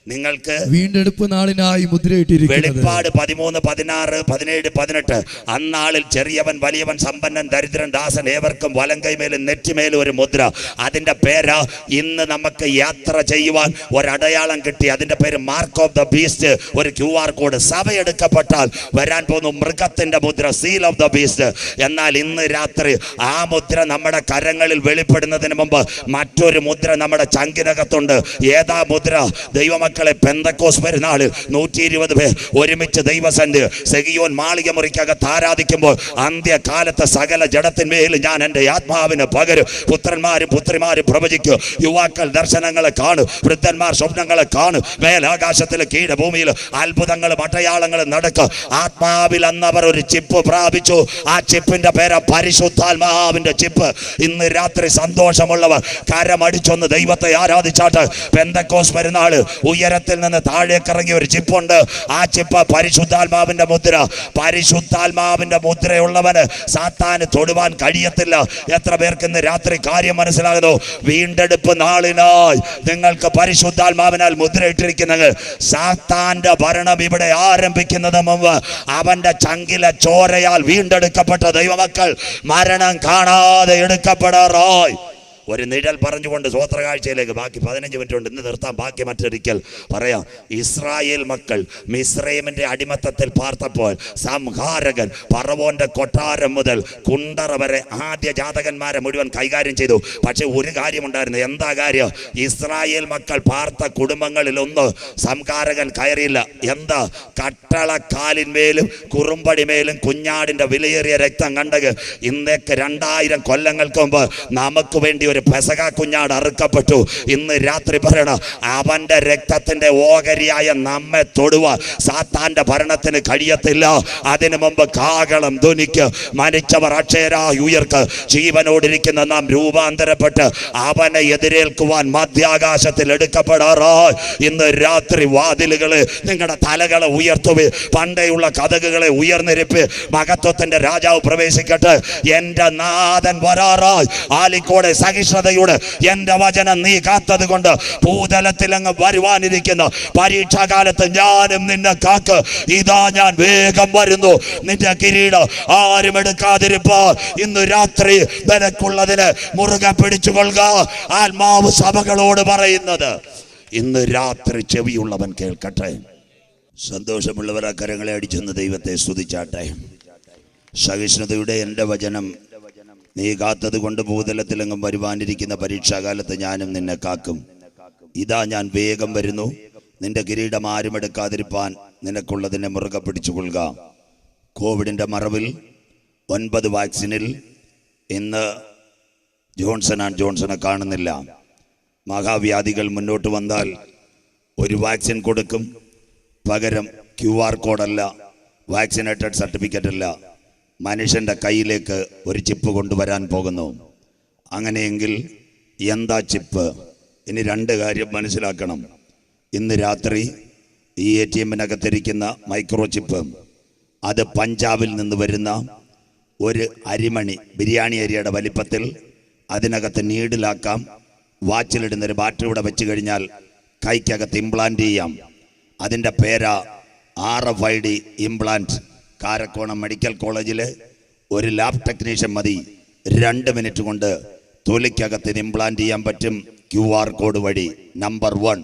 Speaker 1: നിങ്ങൾക്ക്
Speaker 2: വീണ്ടെടുപ്പ് നാളിനായി മുദ്രയിട്ടിരിക്കുന്നത്.
Speaker 1: വെളിപ്പാട് 13, 16, 17, 18. അന്നാളിൽ ചെറിയവൻ വലിയവൻ, സമ്പന്നൻ ദരിദ്രൻ ദാസൻ ഏവർക്കും വലം കൈമേലും നെറ്റിമേലും ഒരു മുദ്ര. അതിന്റെ പേരാ ഇന്ന് നമുക്ക് യാത്ര ചെയ്യുവാൻ ഒരടയാളം കിട്ടി. അതിന്റെ പേര് മാർക്ക് ഓഫ് ദ ബീസ്റ്റ്, ഒരു QR കോഡ്. സഭയെടുക്കപ്പെട്ടാൽ വരാൻ പോകുന്നു മൃഗത്തിന്റെ മുദ്ര, സീൽ ഓഫ് ദ ബീസ്റ്റ്. എന്നാൽ ഇന്ന് രാത്രി ആ മുദ്ര നമ്മുടെ കരങ്ങളിൽ വെളിപ്പെടുന്നതിന് മുമ്പ് മറ്റൊരു മുദ്ര നമ്മുടെ ചങ്കിനകത്തുണ്ട്. ഏതാ മുദ്ര? ദൈവമക്കളെ, പെന്തക്കോസ് പെരുന്നാളിൽ 120 പേർ ഒരുമിച്ച് ദൈവസന്നിധി സെഗിയോൻ മാളിക മുറിക്കകത്ത് ആരാധിക്കുമ്പോൾ അന്ത്യകാലത്ത് സകല ജഡത്തിന്മേലും ഞാൻ എൻ്റെ ആത്മാവിന് പകരും. പുത്രന്മാരും പുത്രിമാരും പ്രവചിക്കും, യുവാക്കൾ ദർശനങ്ങളെ കാണും, വൃദ്ധന്മാർ സ്വപ്നങ്ങളെ കാണും. മേലാകാശത്തിൽ കീഴഭൂമിയിൽ അത്ഭുതങ്ങളും അടയാളങ്ങളും നടക്കും. ആത്മാവിൽ അന്നവർ ഒരു ചിപ്പ് പ്രാപിച്ചു. ആ ചിപ്പിന്റെ പേര് പരിശുദ്ധാത്മാവിന്റെ ചിപ്പ്. ഇന്ന് രാത്രി സന്തോഷമുള്ളവർ കരമടിച്ചൊന്ന് ദൈവത്തെ ആരാധിച്ചാട്ട്. പെന്തക്കോസ് പെരുന്നാള് ഉയരത്തിൽ നിന്ന് താഴേക്ക് ഇറങ്ങിയ ഒരു ചിപ്പുണ്ട്. ആ ചിപ്പ് പരിശുദ്ധാത്മാവിന്റെ മുദ്ര. പരിശുദ്ധാത്മാവിന്റെ മുദ്രയുള്ളവന് സാത്താന് തൊടുവാൻ കഴിയത്തില്ല. എത്ര പേർക്ക് ഇന്ന് രാത്രി കാര്യം മനസ്സിലാകുന്നു? വീണ്ടെടുപ്പ് നാളിനായി നിങ്ങൾക്ക് പരിശുദ്ധാത്മാവിനാൽ മുദ്രയിട്ടിരിക്കുന്നത്. സാത്താന്റെ ഭരണം ഇവിടെ ആരംഭിക്കുന്നത് മുമ്പ് അവന്റെ ചങ്കിലെ ചോരയാൽ വീണ്ടെടുക്കപ്പെട്ട ദൈവമക്കൾ മരണം കാണാതെ എടുക്കപ്പെടാറായി. ഒരു നിഴൽ പറഞ്ഞുകൊണ്ട് സ്വോത്രകാഴ്ചയിലേക്ക് ബാക്കി 15 മിനിറ്റ് ഉണ്ട്, ഇന്ന് നിർത്താം. ബാക്കി മറ്റൊരിക്കൽ പറയാം. ഇസ്രായേൽ മക്കൾ മിസ്രൈമിന്റെ അടിമത്തത്തിൽ പാർത്തപ്പോൾ സംഹാരകൻ ഫറവോന്റെ കൊട്ടാരം മുതൽ കുണ്ടറ വരെ ആദ്യ ജാതകന്മാരെ മുഴുവൻ കൈകാര്യം ചെയ്തു. പക്ഷെ ഒരു കാര്യമുണ്ടായിരുന്നു. എന്താ കാര്യം? ഇസ്രായേൽ മക്കൾ പാർത്ത കുടുംബങ്ങളിലൊന്ന് സംഹാരകൻ കയറിയില്ല. എന്താ? കട്ടളക്കാലിന്മേലും കുറുമ്പടിമേലും കുഞ്ഞാടിന്റെ വിലയേറിയ രക്തം കണ്ടത്. ഇന്നേക്ക് 2000 കൊല്ലങ്ങൾക്ക് മുമ്പ് നമുക്ക് വേണ്ടി ഒരു പെസക കുഞ്ഞാട് അറുക്കപ്പെട്ടു. ഇന്ന് രാത്രി പറയണം, അവന്റെ രക്തത്തിന്റെ ഓഹരിയായ നമ്മെ തൊടുവാൻ സാത്താന്റെ ഭരണത്തിന് കഴിയത്തില്ല. അതിനു മുമ്പ് കാഹളം ധ്വനിക്ക്, മരിച്ചവർ അക്ഷയരായി ഉയർക്ക്, ജീവനോടിരിക്കുന്ന നാം രൂപാന്തരപ്പെട്ട് അവനെ എതിരേൽക്കുവാൻ മധ്യാകാശത്തിൽ എടുക്കപ്പെടാറായി. ഇന്ന് രാത്രി വാതിലുകള് നിങ്ങളുടെ തലകളെ ഉയർത്തുവേ, പണ്ടേയുള്ള കതകുകളെ ഉയർന്നിരിപ്പ്. മഹത്വത്തിന്റെ രാജാവ് പ്രവേശിക്കട്ടെ. എന്റെ നാഥൻ വരാറായി. ആലിക്കോടെ സഹിഷ്ണു സഹിഷ്ണുതയോട് എന്റെ വചനം നീ കാത്തത് കൊണ്ട് ഭൂതലത്തിൽ അങ്ങ് വരുവാനിരിക്കുന്ന പരീക്ഷാകാലത്ത് ഞാനും നിന്നെ കാക്ക്. ഇതാ ഞാൻ വേഗം വരുന്നു, നിന്റെ കിരീടം ആരും എടുക്കാതിരിപ്പോ ഇന്ന് രാത്രി നിനക്കുള്ളതിന് മുറുകെ പിടിച്ചുകൊള്ളുക. ആത്മാവ് സഭകളോട് പറയുന്നത് ഇന്ന് രാത്രി ചെവിയുള്ളവൻ കേൾക്കട്ടെ. സന്തോഷമുള്ളവർ ആ കരങ്ങളെ അടിച്ചെന്ന് ദൈവത്തെ സ്തുതിച്ചാട്ടെ. സഹിഷ്ണുതയുടെ എൻ്റെ വചനം നീ കാത്തത് കൊണ്ട് ഭൂതലത്തിലെങ്ങും വരുവാനിരിക്കുന്ന പരീക്ഷാകാലത്ത് ഞാനും നിന്നെ കാക്കും. ഇതാ ഞാൻ വേഗം വരുന്നു, നിന്റെ കിരീടം ആരും എടുക്കാതിരിപ്പാൻ നിനക്കുള്ളതിനെ മുറുകെ പിടിച്ചുകൊള്ളുക. കോവിഡിൻ്റെ മറവിൽ 9 വാക്സിനിൽ ഇന്ന് ജോൺസൺ ആൻഡ് ജോൺസനെ കാണുന്നില്ല. മഹാവ്യാധികൾ മുന്നോട്ട് വന്നാൽ ഒരു വാക്സിൻ കൊടുക്കും, പകരം QR കോഡല്ല, വാക്സിനേറ്റഡ് സർട്ടിഫിക്കറ്റ് അല്ല, മനുഷ്യൻ്റെ കയ്യിലേക്ക് ഒരു ചിപ്പ് കൊണ്ടുവരാൻ പോകുന്നു. അങ്ങനെയെങ്കിൽ എന്താ ചിപ്പ്? ഇനി 2 കാര്യം മനസ്സിലാക്കണം. ഇന്ന് രാത്രി ഈ ATM-നകത്തിരിക്കുന്ന മൈക്രോ ചിപ്പ്, അത് പഞ്ചാബിൽ നിന്ന് വരുന്ന ഒരു അരിമണി, ബിരിയാണി അരിയുടെ വലിപ്പത്തിൽ, അതിനകത്ത് നീഡിലാക്കാം. വാച്ചിലിടുന്നൊരു ബാറ്ററി ഇവിടെ വെച്ച് കഴിഞ്ഞാൽ കൈക്കകത്ത് ഇംപ്ലാന്റ് ചെയ്യാം. അതിൻ്റെ പേരാ RFID ഇംപ്ലാന്റ്. കാരക്കോണം മെഡിക്കൽ കോളേജിലെ ഒരു ലാബ് ടെക്നീഷ്യൻ മതി 2 മിനിറ്റ് കൊണ്ട് തൊലിക്കകത്ത് ഇത് ഇംപ്ലാന്റ് ചെയ്യാൻ പറ്റും. QR കോഡ് വഴി. നമ്പർ 1.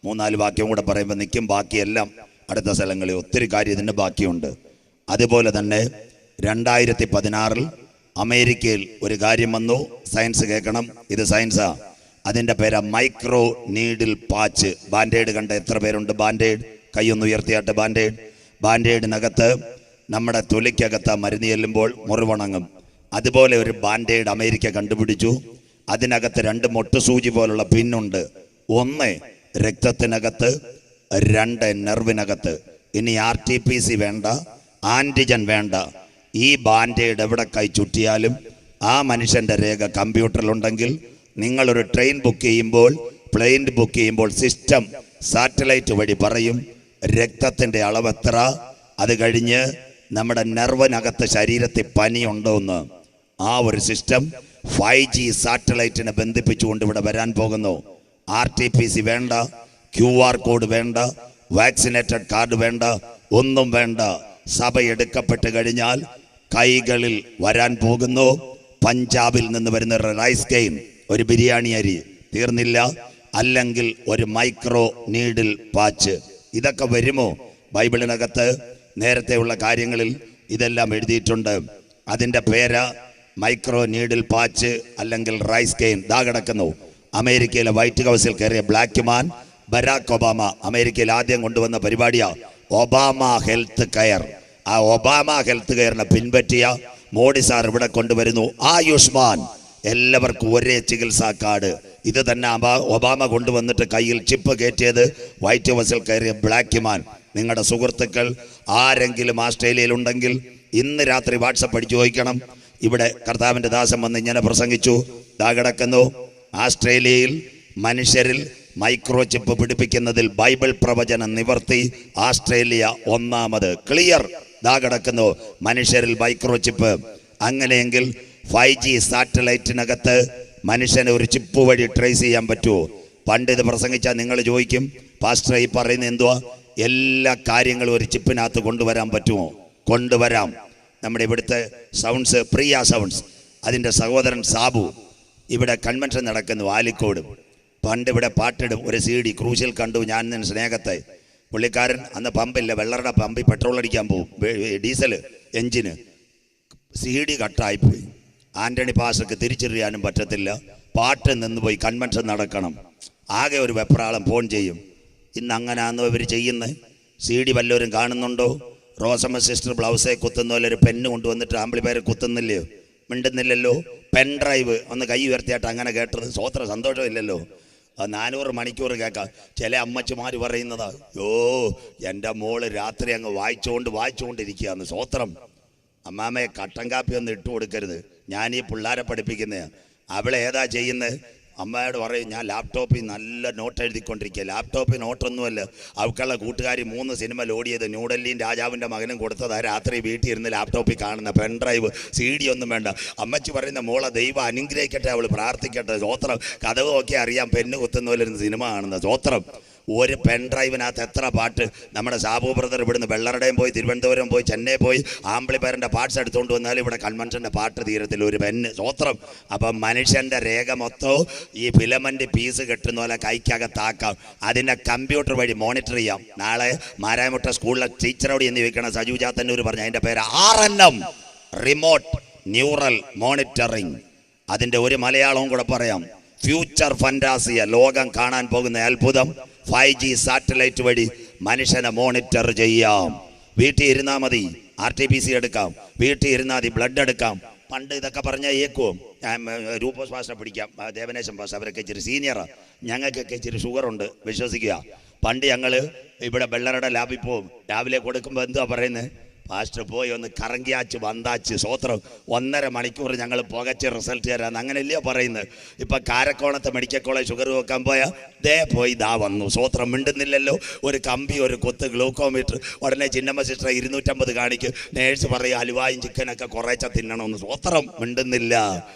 Speaker 1: 3-4 വാക്യം കൂടെ പറയുമ്പോൾ നിൽക്കും. ബാക്കിയെല്ലാം അടുത്ത സ്ഥലങ്ങളിൽ ഒത്തിരി കാര്യം ഇതിന് ബാക്കിയുണ്ട്. അതുപോലെ തന്നെ 2016 അമേരിക്കയിൽ ഒരു കാര്യം വന്നു. സയൻസ് കേൾക്കണം, ഇത് സയൻസാ. അതിൻ്റെ പേരാ മൈക്രോ നീഡിൽ പാച്ച്. ബാൻഡേഡ് കണ്ട എത്ര പേരുണ്ട്? ബാൻഡേഡ് കൈയൊന്ന് ഉയർത്തിയാട്ടെ. ബാൻഡേഡിനകത്ത് നമ്മുടെ തൊലിക്കകത്ത് മരുന്ന് ചെല്ലുമ്പോൾ മുറിവണങ്ങും. അതുപോലെ ഒരു ബാൻഡേഡ് അമേരിക്ക കണ്ടുപിടിച്ചു. അതിനകത്ത് 2 മൊട്ടുസൂചി പോലുള്ള പിന്നുണ്ട്. 1 രക്തത്തിനകത്ത്, 2 നെർവിനകത്ത്. ഇനി RTPC വേണ്ട, ആൻറ്റിജൻ വേണ്ട. ഈ ബാൻഡേഡ് എവിടെ കൈ ചുറ്റിയാലും ആ മനുഷ്യൻ്റെ രേഖ കമ്പ്യൂട്ടറിലുണ്ടെങ്കിൽ നിങ്ങളൊരു ട്രെയിൻ ബുക്ക് ചെയ്യുമ്പോൾ, പ്ലെയിൻ ബുക്ക് ചെയ്യുമ്പോൾ സിസ്റ്റം സാറ്റലൈറ്റ് വഴി പറയും രക്തത്തിൻ്റെ അളവ് എത്ര. അത് കഴിഞ്ഞ് നമ്മുടെ നെർവിനകത്ത് ശരീരത്തിൽ പനിയുണ്ടോ എന്ന്. ആ ഒരു സിസ്റ്റം 5G സാറ്റലൈറ്റിനെ ബന്ധിപ്പിച്ചുകൊണ്ട് ഇവിടെ വരാൻ പോകുന്നു. RTPC വേണ്ട, QR കോഡ് വേണ്ട, വാക്സിനേറ്റഡ് കാർഡ് വേണ്ട, ഒന്നും വേണ്ട. സഭ എടുക്കപ്പെട്ട് കഴിഞ്ഞാൽ കൈകളിൽ വരാൻ പോകുന്നു പഞ്ചാബിൽ നിന്ന് വരുന്ന റൈസ് കെയിൻ, ഒരു ബിരിയാണി അരി. തീർന്നില്ല, അല്ലെങ്കിൽ ഒരു മൈക്രോ നീഡിൽ പാച്ച്. ഇതൊക്കെ വരുമോ? ബൈബിളിനകത്ത് നേരത്തെയുള്ള കാര്യങ്ങളിൽ ഇതെല്ലാം എഴുതിയിട്ടുണ്ട്. അതിൻ്റെ പേര് മൈക്രോ നീഡിൽ പാച്ച് അല്ലെങ്കിൽ റൈസ് കെയിൻ. ദാ കിടക്കുന്നു. അമേരിക്കയിലെ വൈറ്റ് ഹൗസിൽ കയറിയ ബ്ലാക്ക് മാൻ ബരാക് ഒബാമ അമേരിക്കയിൽ ആദ്യം കൊണ്ടുവന്ന പരിപാടിയാ ഒബാമ ഹെൽത്ത് കെയർ. ആ ഒബാമ ഹെൽത്ത് കെയറിനെ പിൻപറ്റിയ മോഡി സാർ ഇവിടെ കൊണ്ടുവരുന്നു ആയുഷ്മാൻ. എല്ലാവർക്കും ഒരേ ചികിത്സാ കാർഡ്. ഇത് തന്നെ ഒബാമ കൊണ്ടുവന്നിട്ട് കയ്യിൽ ചിപ്പ് കയറ്റിയത് വൈറ്റ് ഹൗസിൽ കയറിയ ബ്ലാക്ക് മാൻ. നിങ്ങളുടെ സുഹൃത്തുക്കൾ ആരെങ്കിലും ആസ്ട്രേലിയയിലുണ്ടെങ്കിൽ ഇന്ന് രാത്രി വാട്സപ്പ് അടിച്ചു ചോദിക്കണം. ഇവിടെ കർത്താവിൻ്റെ ദാസൻ വന്ന് ഇങ്ങനെ പ്രസംഗിച്ചു. ദാ കിടക്കുന്നു. ആസ്ട്രേലിയയിൽ മനുഷ്യരിൽ മൈക്രോ ചിപ്പ് പിടിപ്പിക്കുന്നതിൽ ബൈബിൾ പ്രവചനം നിവർത്തി. ആസ്ട്രേലിയ 1ാമത്. ക്ലിയർ. ദാ കിടക്കുന്നു മനുഷ്യരിൽ മൈക്രോ ചിപ്പ്. അങ്ങനെയെങ്കിൽ 5G സാറ്റലൈറ്റിനകത്ത് മനുഷ്യനെ ഒരു ചിപ്പ് വഴി ട്രേസ് ചെയ്യാൻ പറ്റുമോ? പണ്ട് ഇത് പ്രസംഗിച്ചാൽ നിങ്ങൾ ചോദിക്കും, പാസ്റ്റർ ഈ പറയുന്നത് എന്തുവാ? എല്ലാ കാര്യങ്ങളും ഒരു ചിപ്പിനകത്ത് കൊണ്ടുവരാൻ പറ്റുമോ? കൊണ്ടുവരാം. നമ്മുടെ ഇവിടുത്തെ സൗണ്ട്സ്, പ്രിയ സൗണ്ട്സ്, അതിൻ്റെ സഹോദരൻ സാബു ഇവിടെ കൺവെൻഷൻ നടക്കുന്നു ആലിക്കോട്. പണ്ട് ഇവിടെ പാട്ടിടും. ഒരു CD ക്രൂശിൽ കണ്ടു ഞാൻ നിൻ സ്നേഹത്തെ. പുള്ളിക്കാരൻ അന്ന് പമ്പില്ല, വെള്ളറുടെ പമ്പിൽ പെട്രോൾ അടിക്കാൻ പോകും, ഡീസൽ എഞ്ചിന്. CD കട്ടായിപ്പോയി. ആൻ്റണി പാസ്റ്റർക്ക് തിരിച്ചറിയാനും പറ്റത്തില്ല. പാട്ട് നിന്ന് പോയി. കൺവെൻഷൻ നടക്കണം. ആകെ ഒരു വെപ്രാളം. ഫോൺ ചെയ്യും. ഇന്ന് അങ്ങനെയാണെന്നോ ഇവർ ചെയ്യുന്നത്? CD വല്ലവരും കാണുന്നുണ്ടോ? റോസമ്മ സിസ്റ്റർ ബ്ലൗസേ കുത്തുന്ന പോലെ ഒരു പെണ്ണ് കൊണ്ടുവന്നിട്ട് ആമ്പിളിപ്പേരെ കുത്തുന്നില്ലയോ? മിണ്ടുന്നില്ലല്ലോ. പെൻ ഡ്രൈവ് ഒന്ന് കൈ ഉയർത്തിയായിട്ട് അങ്ങനെ കേട്ടത് സ്വോത്ര സന്തോഷമില്ലല്ലോ. 400 മണിക്കൂർ കേൾക്കാം. ചില അമ്മച്ചിമാർ പറയുന്നതാ, യോ എൻ്റെ മോള് രാത്രി അങ്ങ് വായിച്ചുകൊണ്ടിരിക്കുകയാണ്. സ്വോത്രം. അമ്മാമ്മയെ കട്ടൻ കാപ്പി ഒന്നും ഇട്ട് കൊടുക്കരുത്. ഞാൻ ഈ പിള്ളേരെ പഠിപ്പിക്കുന്നത്. അവളെ ഏതാ ചെയ്യുന്നത്? അമ്മയോട് പറയും ഞാൻ ലാപ്ടോപ്പിൽ നല്ല നോട്ട് എഴുതിക്കൊണ്ടിരിക്കുക. ലാപ്ടോപ്പിൽ നോട്ടൊന്നുമല്ല, അവക്കുള്ള കൂട്ടുകാരി 3 സിനിമ ലോഡ് ചെയ്ത് ന്യൂഡൽഹിയും രാജാവിൻ്റെ മകനും കൊടുത്തതാ. രാത്രി വീട്ടിൽ ഇരുന്ന് ലാപ്ടോപ്പിൽ കാണുന്ന പെൺഡ്രൈവ് CD ഒന്നും വേണ്ട. അമ്മച്ചി പറയുന്ന മോളെ ദൈവം അനുഗ്രഹിക്കട്ടെ, അവൾ പ്രാർത്ഥിക്കട്ടെ. സ്വോത്രം. കഥകൊക്കെ അറിയാം, പെണ്ണ് കുത്തുന്ന പോലെ ഇരുന്ന് സിനിമ കാണുന്ന. സ്വോത്രം. ഒരു പെൺഡ്രൈവിനകത്ത് എത്ര പാട്ട്. നമ്മുടെ സാബു ബ്രദർ ഇവിടുന്ന് വെള്ളറടയും പോയി, തിരുവനന്തപുരം പോയി, ചെന്നൈ പോയി ആംപ്ലിഫയറിൻ്റെ പാർട്സ് എടുത്തുകൊണ്ട് വന്നാലും ഇവിടെ കൺവെൻഷൻ്റെ പാട്ട് തീരത്തിൽ ഒരു പെണ്ണ്. സ്വോത്രം. അപ്പം മനുഷ്യൻ്റെ രേഖ മൊത്തവും ഈ ഫിലമെൻ്റ് പീസ് കെട്ടുന്ന പോലെ കൈക്കകത്താക്കാം. അതിനെ കമ്പ്യൂട്ടർ വഴി മോണിറ്റർ ചെയ്യാം. നാളെ മാരായമുട്ട സ്കൂളിലെ ടീച്ചറോട് എന്ന് ചോദിക്കണം. സജു ചാത്തന്നൂർ പറഞ്ഞു അതിൻ്റെ പേര് RNM, റിമോട്ട് ന്യൂറൽ മോണിറ്ററിങ്. അതിൻ്റെ ഒരു മലയാളവും കൂടെ പറയാം. ഫ്യൂച്ചർ ഫന്റാസിയ, ലോകം കാണാൻ പോകുന്ന അത്ഭുതം. 5G സാറ്റലൈറ്റ് വഴി മനുഷ്യനെ മോണിറ്റർ ചെയ്യാം. വീട്ടിൽ ഇരുന്നാൽ മതി, RT-PC എടുക്കാം. വീട്ടിൽ ഇരുന്നാൽ മതി, ബ്ലഡ് എടുക്കാം. പണ്ട് ഇതൊക്കെ പറഞ്ഞാൽ ഏക്കുവും. ഞാൻ രൂപോസ് ഭാഷ പിടിക്കാം, ദേവനേശൻ ഭാഷ, അവരൊക്കെ ഇച്ചിരി സീനിയറാണ്. ഞങ്ങൾക്കൊക്കെ ഇച്ചിരി ഷുഗറുണ്ട്, വിശ്വസിക്കുക. പണ്ട് ഞങ്ങൾ ഇവിടെ വെള്ളറുടെ ലാബിൽ പോവും. രാവിലെ കൊടുക്കുമ്പോൾ എന്തുവാ പറയുന്നത്? പാസ്റ്റർ പോയി ഒന്ന് കറങ്ങിയാച്ച് വന്താച്ച്. സ്വോത്രം. 1.5 മണിക്കൂർ ഞങ്ങൾ പുകച്ച് റിസൾട്ട് തരാമെന്ന് അങ്ങനെയല്ലയോ പറയുന്നത്. ഇപ്പം കാരക്കോണത്തെ മെഡിക്കൽ കോളേജ് ഷുഗർ വെക്കാൻ പോയാൽ പോയി വന്നു. സ്വോത്രം. മിണ്ടുന്നില്ലല്ലോ. ഒരു കമ്പി, ഒരു കൊത്ത്, ഗ്ലൂക്കോമീറ്റർ. ഉടനെ ചിന്നമ്മ സിസ്റ്റർ 250 കാണിക്കും. നേഴ്സ് പറയും അലുവായും ചിക്കനൊക്കെ കുറേച്ച തിന്നണമെന്ന്. സ്വോത്രം. മിണ്ടുന്നില്ല.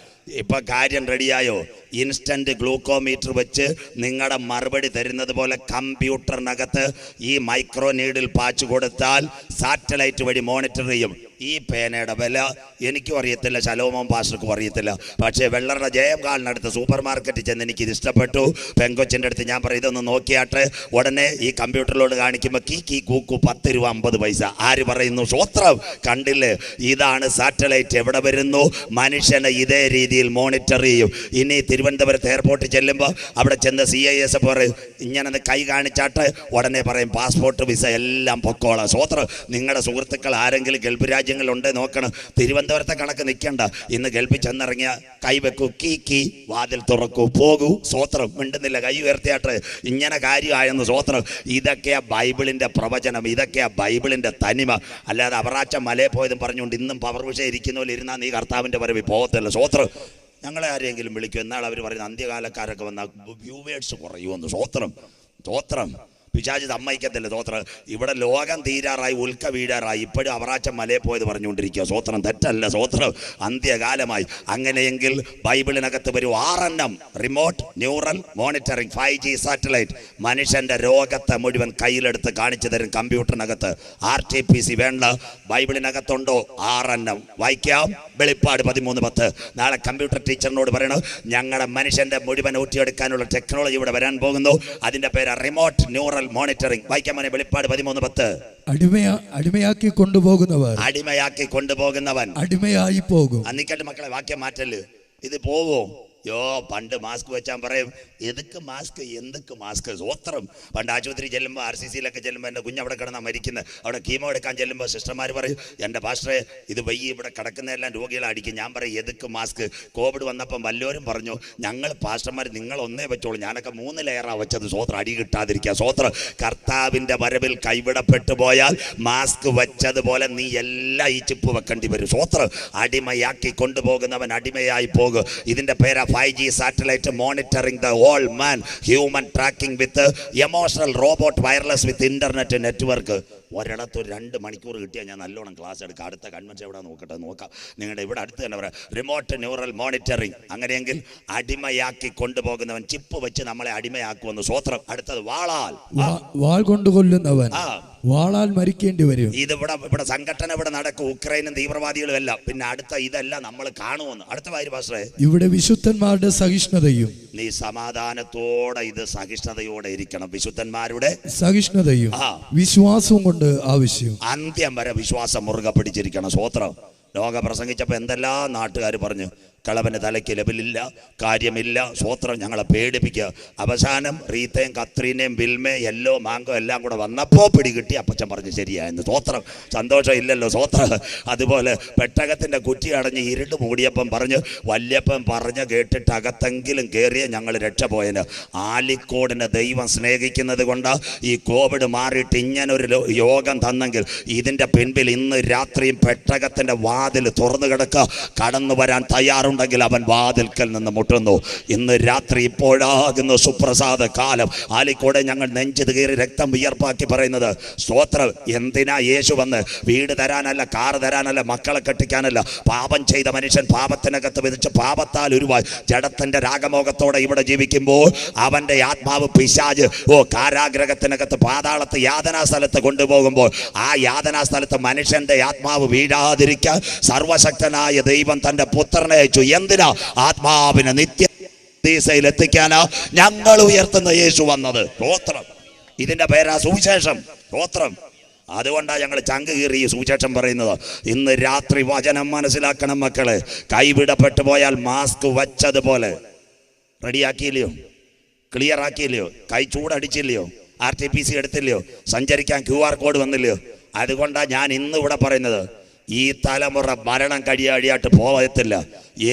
Speaker 1: ഇപ്പം കാര്യം റെഡിയായോ? ഇൻസ്റ്റൻറ്റ് ഗ്ലൂക്കോമീറ്റർ വെച്ച് നിങ്ങളുടെ മറുപടി തരുന്നത് പോലെ കമ്പ്യൂട്ടറിനകത്ത് ഈ മൈക്രോ നീഡിൽ പാച്ച് കൊടുത്താൽ സാറ്റലൈറ്റ് വഴി മോണിറ്റർ ചെയ്യും. ഈ പേനയുടെ വില എനിക്കും അറിയത്തില്ല, ശലോമോൻ പാസ്റ്റർക്കും അറിയത്തില്ല. പക്ഷേ വെള്ളറുടെ ജയം കാലിനടുത്ത് സൂപ്പർ മാർക്കറ്റിൽ ചെന്ന് എനിക്കിത് ഇഷ്ടപ്പെട്ടു. പെങ്കൊച്ചിൻ്റെ അടുത്ത് ഞാൻ പറയും ഇതൊന്ന് നോക്കിയാട്ടെ. ഉടനെ ഈ കമ്പ്യൂട്ടറിലോട് കാണിക്കുമ്പോൾ കീ കൂക്കു 10 രൂപ 50 പൈസ. ആര് പറയുന്നു? സ്വോത്രം. കണ്ടില്ലേ? ഇതാണ് സാറ്റലൈറ്റ്. എവിടെ വരുന്നു? മനുഷ്യനെ ഇതേ രീതിയിൽ മോണിറ്റർ ചെയ്യും. ഇനി തിരുവനന്തപുരത്ത് എയർപോർട്ടിൽ ചെല്ലുമ്പോൾ അവിടെ ചെന്ന് CIS പറയും ഇങ്ങനെ കൈ കാണിച്ചാട്ട്. ഉടനെ പറയും പാസ്പോർട്ട്, വിസ എല്ലാം പൊക്കോളാം. സ്വോത്രം. നിങ്ങളുടെ സുഹൃത്തുക്കൾ ആരെങ്കിലും ഗൾഫ് രാജ്യങ്ങളുണ്ട് നോക്കണം. തിരുവനന്തപുരത്തെ കണക്ക് നിൽക്കണ്ട. ഇന്ന് ഗൾഫിൽ ചെന്നിറങ്ങിയ കൈ വെക്കൂ, കീ വാതിൽ തുറക്കൂ, പോകൂ. സ്വോത്രം. മിണ്ടുന്നില്ല, കൈ ഉയർത്തിയാട്ട്. ഇങ്ങനെ കാര്യമായെന്ന്. സ്വോത്രം. ഇതൊക്കെയാ ബൈബിളിൻ്റെ പ്രവചനം, ഇതൊക്കെയാ ബൈബിളിൻ്റെ തനിമ. അല്ലാതെ അവറാച്ച മലയിൽ പോയതും പറഞ്ഞുകൊണ്ട് ഇന്നും പവർ വിഷയം ഇരിക്കുന്ന പോലെ ഇരുന്നാൽ നീ കർത്താവിൻ്റെ വരവിൽ പോകത്തില്ല. സ്വോത്രം. ഞങ്ങളെ ആരെങ്കിലും വിളിക്കും. എന്നാൽ അവർ പറയുന്നത് അന്ത്യകാലക്കാരൊക്കെ വന്നാൽ വ്യൂവേഴ്സ് കുറയുമെന്ന്. സ്വോത്രം. സ്വോത്രം. പിശാച് സമ്മതിക്കത്തില്ല. സ്വോത്രം. ഇവിടെ ലോകം തീരാറായി, ഉൽക്ക വീഴാറായി. ഇപ്പോഴും അവറാച്ചൻ മലയിൽ പോയത് പറഞ്ഞുകൊണ്ടിരിക്കുക. സ്വോത്രം. തെറ്റല്ല. സ്വോത്രം. അന്ത്യകാലമായി. അങ്ങനെയെങ്കിൽ ബൈബിളിനകത്ത് വരും RNM, remote neural monitoring, 5G satellite. മനുഷ്യന്റെ രോഗത്തെ മുഴുവൻ കയ്യിലെടുത്ത് കാണിച്ചു തരും കമ്പ്യൂട്ടറിനകത്ത്. RT-PC വേണ്ട. ബൈബിളിനകത്തുണ്ടോ? RNM. വായിക്കാം. വെളിപ്പാട് 13:10. നാളെ കമ്പ്യൂട്ടർ ടീച്ചറിനോട് പറയണം ഞങ്ങളുടെ മനുഷ്യന്റെ മുഴുവൻ ഊറ്റിയെടുക്കാനുള്ള ടെക്നോളജി ഇവിടെ വരാൻ പോകുന്നു. അതിന്റെ പേര് റിമോട്ട് ന്യൂറൽ മോണിറ്ററിംഗ്. വായിക്കാൻ വെളിപ്പാട് 13:10.
Speaker 2: അടിമയാക്കി കൊണ്ടുപോകുന്നവർ,
Speaker 1: അടിമയാക്കി കൊണ്ടുപോകുന്നവൻ
Speaker 2: അടിമയായി പോകും.
Speaker 1: അന്നിക്കട്ട് മക്കളെ വാക്യം മാറ്റല്. ഇത് പോവോ? പണ്ട് മാസ്ക് വെച്ചാൽ പറയും എതുക്ക് മാസ്ക്, എന്തൊക്കെ മാസ്ക്. സ്വോത്രം. പണ്ട് ആശുപത്രി ചെല്ലുമ്പോൾ RCCയിലൊക്കെ ചെല്ലുമ്പോൾ എൻ്റെ കുഞ്ഞവിടെ കിടന്നാൽ മരിക്കുന്നത്. അവിടെ കീമോ എടുക്കാൻ ചെല്ലുമ്പോൾ സിസ്റ്റർമാർ പറയും എൻ്റെ പാസ്റ്ററെ ഇത് വയ്യ, ഇവിടെ കിടക്കുന്നതെല്ലാം രോഗികളെ അടിക്കും. ഞാൻ പറയും എതുക്ക് മാസ്ക്. കോവിഡ് വന്നപ്പം വല്ലവരും പറഞ്ഞു ഞങ്ങൾ പാസ്റ്റർമാർ നിങ്ങൾ ഒന്നേ വെച്ചോളൂ. ഞാനൊക്കെ 3 ലെയറാണ് വെച്ചത്. സ്വോത്രം. അടി കിട്ടാതിരിക്കുക. സ്വോത്രം. കർത്താവിൻ്റെ വരവിൽ കൈവിടപ്പെട്ടു പോയാൽ മാസ്ക് വെച്ചതുപോലെ നീ എല്ലാം ഈ ചിപ്പ് വെക്കേണ്ടി വരും. സ്വോത്രം. അടിമയാക്കി കൊണ്ടുപോകുന്നവൻ അടിമയായി പോകും. ഇതിൻ്റെ പേരാ 5G satellite monitoring the whole man, human tracking with emotional robot wireless with internet network. ഒരിടത്ത് 2 മണിക്കൂർ കിട്ടിയാൽ ഞാൻ നല്ലോണം ക്ലാസ് എടുക്കാം. അടുത്ത കൺവെൻഷൻ എവിടെ നോക്കാം. നിങ്ങളുടെ ഇവിടെ അടുത്ത് തന്നെ പറയാം റിമോട്ട് ന്യൂറൽ മോണിറ്ററിങ്. അങ്ങനെയെങ്കിൽ അടിമയാക്കി കൊണ്ടുപോകുന്നവൻ ചിപ്പ് വെച്ച് നമ്മളെ അടിമയാക്കുമെന്ന്. സ്വോത്രം. അടുത്തത് വാൾ കൊണ്ടുകൊല്ലുന്നവൻ വാളാൽ മരിക്കേണ്ടി വരും. ഇവിടെ സംഘടന ഇവിടെ നടക്കും. ഉക്രൈനും തീവ്രവാദികളും എല്ലാം. പിന്നെ അടുത്ത ഇതെല്ലാം നമ്മൾ കാണുമെന്ന്. അടുത്ത വാരി പാസ്റ്ററേ.
Speaker 2: ഇവിടെ വിശുദ്ധന്മാരുടെ സഹിഷ്ണുതയും.
Speaker 1: നീ സമാധാനത്തോടെ ഇത് സഹിഷ്ണുതയോടെ ഇരിക്കണം. വിശുദ്ധന്മാരുടെ
Speaker 2: സഹിഷ്ണുതയും വിശ്വാസവും കൊണ്ട് ആവശ്യം.
Speaker 1: അന്ത്യം വരെ വിശ്വാസം മുറുകെ പിടിച്ചിരിക്കണം. സ്വോത്രം. ലോക പ്രസംഗിച്ചപ്പോൾ എന്തെല്ലാം നാട്ടുകാർ പറഞ്ഞു കളവന് തലയ്ക്ക് ലെവലില്ല, കാര്യമില്ല. സ്വോത്രം. ഞങ്ങളെ പേടിപ്പിക്കുക. അവസാനം റീത്തയും കത്രീനയും വിൽമയും യെല്ലോ മാങ്കോ എല്ലാം കൂടെ വന്നപ്പോൾ പിടികിട്ടി. അപ്പച്ചൻ പറഞ്ഞു ശരിയായെന്ന്. സ്വോത്രം. സന്തോഷം ഇല്ലല്ലോ. സ്വോത്രം. അതുപോലെ പെട്ടകത്തിൻ്റെ കുറ്റി അടഞ്ഞ് ഇരുട്ട് മൂടിയപ്പം പറഞ്ഞു വല്യപ്പൻ പറഞ്ഞ് കേട്ടിട്ട് അകത്തെങ്കിലും കയറിയ ഞങ്ങൾ രക്ഷപോയന്. ആലിക്കോടിനെ ദൈവം സ്നേഹിക്കുന്നത് കൊണ്ട് ഈ കോവിഡ് മാറിയിട്ട് ഇങ്ങനൊരു യോഗം തന്നെങ്കിൽ ഇതിൻ്റെ പിൻപിൽ ഇന്ന് രാത്രിയും പെട്ടകത്തിൻ്റെ വാതിൽ തുറന്നു കിടക്കുക. കടന്നു വരാൻ തയ്യാറുണ്ട്. ആളുണ്ടെങ്കിൽ അവൻ വാതിൽക്കൽ നിന്ന് മുട്ടുന്നു. ഇന്ന് രാത്രി ഇപ്പോഴാകുന്നു സുപ്രസാദ കാലം. ആലിക്കോടെ ഞങ്ങൾ നെഞ്ചത് കയറി രക്തം വിയർപ്പാക്കി പറയുന്നത് സ്തോത്രം. എന്തിനാ യേശു വന്ന്? വീട് തരാനല്ല, കാറ് തരാനല്ല, മക്കളെ കെട്ടിക്കാനല്ല. പാപം ചെയ്ത മനുഷ്യൻ പാപത്തിനകത്ത് വിധിച്ച് പാപത്താൽ ഉരുവായി ജഡത്തിന്റെ രാഗമോഹത്തോടെ ഇവിടെ ജീവിക്കുമ്പോൾ അവന്റെ ആത്മാവ് പിശാച് കാരാഗ്രഹത്തിനകത്ത് പാതാളത്ത് യാതനാ സ്ഥലത്ത് കൊണ്ടുപോകുമ്പോൾ ആ യാതനാ സ്ഥലത്ത് മനുഷ്യന്റെ ആത്മാവ് വീഴാതിരിക്കാൻ സർവശക്തനായ ദൈവം തന്റെ പുത്രനെ അയച്ചു. എന്തിനാ? ആത്മാവിനെ നിത്യ എത്തിക്കാനാ ഞങ്ങൾ ഉയർത്തുന്ന യേശു വന്നത്. സ്തോത്രം. ഇതിന്റെ പേരാ സുവിശേഷം. സ്തോത്രം. അതുകൊണ്ടാണ് ഞങ്ങൾ ചങ്ക് കീറി ഈ സുവിശേഷം പറയുന്നത്. ഇന്ന് രാത്രി വചനം മനസ്സിലാക്കണം മക്കളെ. കൈവിടപ്പെട്ടു പോയാൽ മാസ്ക് വച്ചതുപോലെ റെഡിയാക്കിയില്ലയോ? ക്ലിയർ ആക്കിയില്ലയോ? കൈ ചൂടടിച്ചില്ലയോ? RTPC എടുത്തില്ലയോ? സഞ്ചരിക്കാൻ QR കോഡ് വന്നില്ലയോ? അതുകൊണ്ടാണ് ഞാൻ ഇന്ന് ഇവിടെ പറയുന്നത്, ഈ തലമുറ മരണം കഴിയാടിയായിട്ട് പോകത്തില്ല.